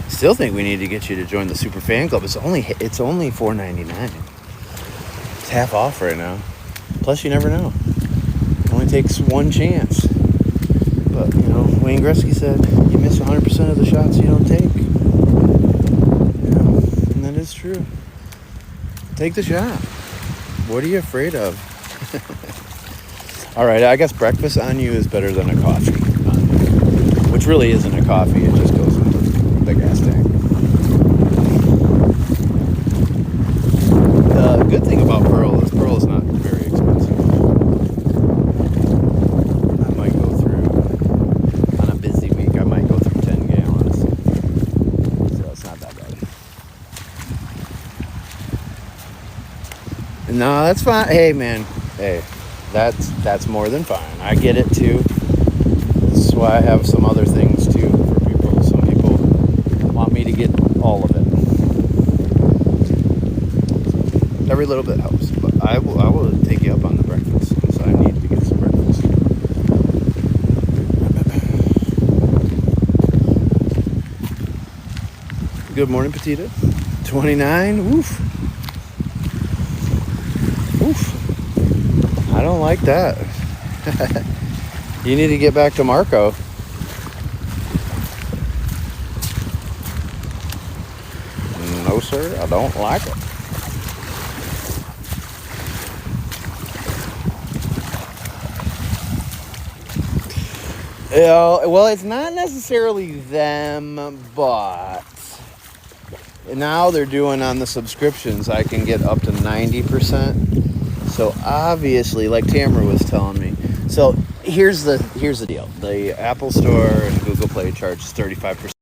Still think we need to get you to join the Super Fan Club. It's only $4.99. It's half off right now. Plus, you never know. It only takes one chance. But, you know, Wayne Gretzky said, you miss 100% of the shots you don't take. Yeah, and that is true. Take the shot. What are you afraid of? All right, I guess breakfast on you is better than a coffee. Which really isn't a coffee. It just goes in the gas tank. The good thing about Pearl is not very expensive. I might go through, on a busy week, I might go through 10 gallons. So it's not that bad. No, that's fine. Hey, man. Hey, that's more than fine. I get it, too. This is why I have some other things, too, for people. Some people want me to get all of it. Every little bit helps. But I will take you up on the breakfast because I need to get some breakfast. Good morning, Petita. 29. Woof. Oof. I don't like that. You need to get back to Marco. No, sir, I don't like it. Yeah, well, it's not necessarily them, but now they're doing on the subscriptions, I can get up to 90%. So obviously, like Tamara was telling me, so here's the deal. The Apple Store and Google Play charges 35%.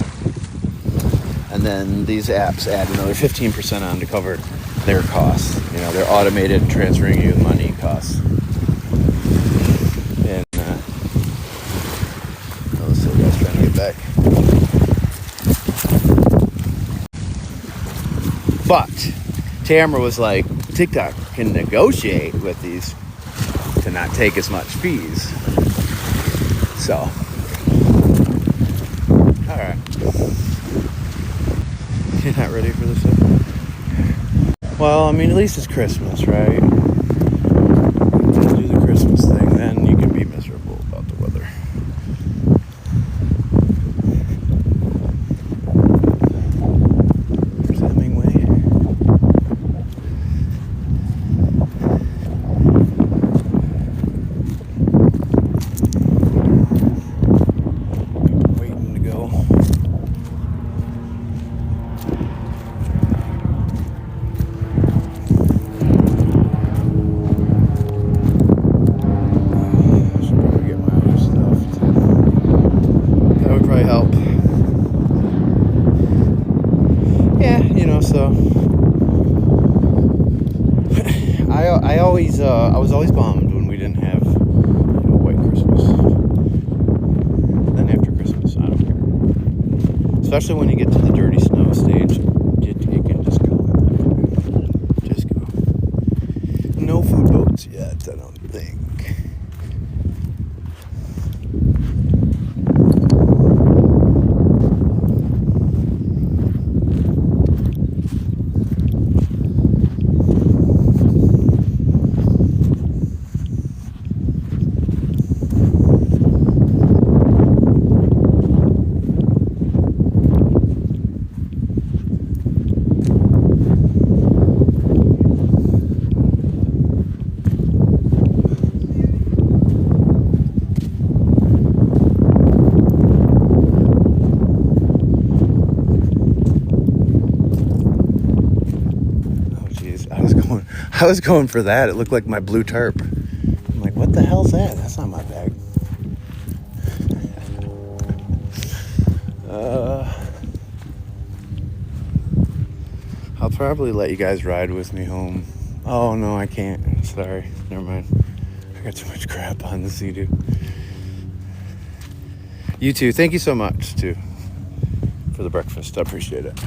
And then these apps add another 15% on to cover their costs. You know, their automated transferring you money costs. And this little guy's trying to get back. But Tamara was like, TikTok can negotiate with these to not take as much fees. So, all right. You're not ready for this yet? Well, I mean, at least it's Christmas, right? Just do the Christmas thing, then you can be miserable about the weather. There's Hemingway. Waiting to go. So I was always bummed when we didn't have, you know, White Christmas. Then after Christmas, I don't care. Especially when you get to the dirty snow stage, it can just go. Just go. No food boats yet, I don't think. I was going for that. It looked like my blue tarp. I'm like, what the hell's that? That's not my bag. I'll probably let you guys ride with me home. Oh, no, I can't. Sorry. Never mind. I got too much crap on the Sea-Doo. You too. Thank you so much, too, for the breakfast. I appreciate it.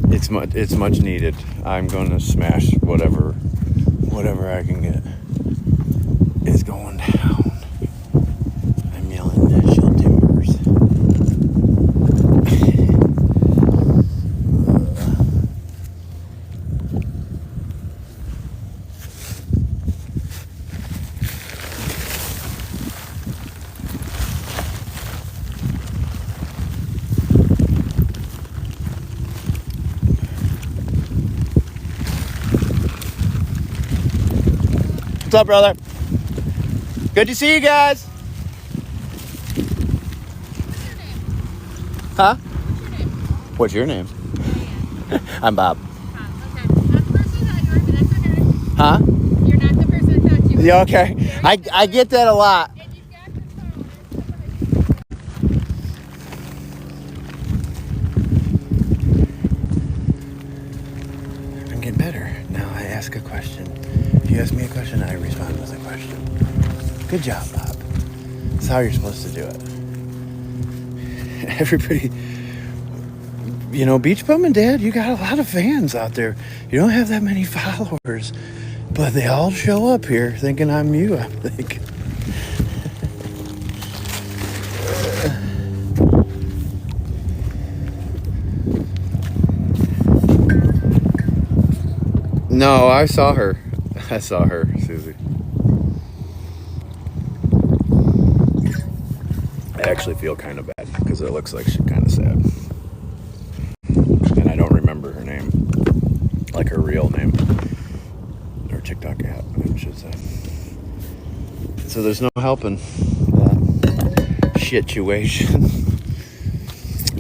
It's much needed. I'm going to smash whatever I can get is going down. I'm yelling shield timbers. What's up, brother? Good to see you guys. Huh? What's your name? I'm Bob. Okay. Not the person I thought you were, but that's okay. Huh? You're not the person I thought you were. Yeah, okay. I get that a lot. And you've got the phone. I'm getting better. Now I ask a question. If you ask me a question, I respond with a question. Good job, Bob. That's how you're supposed to do it. Everybody, Beach Bum and Dad, you got a lot of fans out there. You don't have that many followers, but they all show up here thinking I'm you, I think. No, I saw her. I saw her, Susie. I actually feel kind of bad because it looks like she's kind of sad. And I don't remember her name. Like her real name. Or TikTok app, I should say. So there's no helping that situation.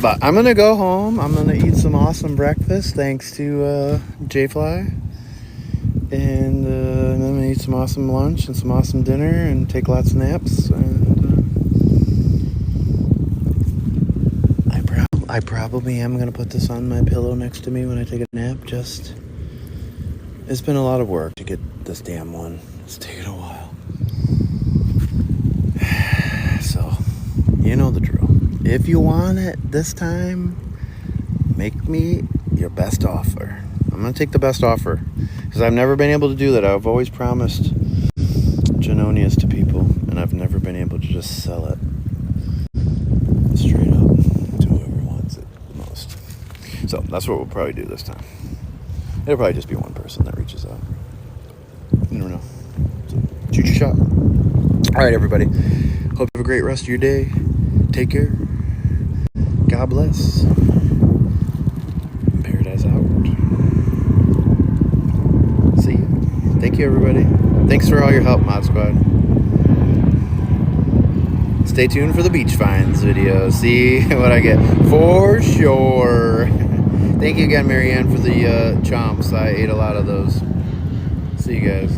But I'm going to go home. I'm going to eat some awesome breakfast thanks to J-Fly. And then I'm going to eat some awesome lunch and some awesome dinner and take lots of naps. And I probably am going to put this on my pillow next to me when I take a nap. It's been a lot of work to get this damn one. It's taken a while. So, you know the drill. If you want it this time, make me your best offer. I'm going to take the best offer. Because I've never been able to do that. I've always promised Junonias to people. And I've never been able to just sell it straight up to whoever wants it the most. So that's what we'll probably do this time. It'll probably just be one person that reaches out. I don't know. So, shoot your shot. All right, everybody. Hope you have a great rest of your day. Take care. God bless. Paradise out. See you. Thank you, everybody. Thanks for all your help, Mod Squad. Stay tuned for the beach finds video. See what I get for sure. Thank you again, Marianne, for the chomps. I ate a lot of those. See you guys.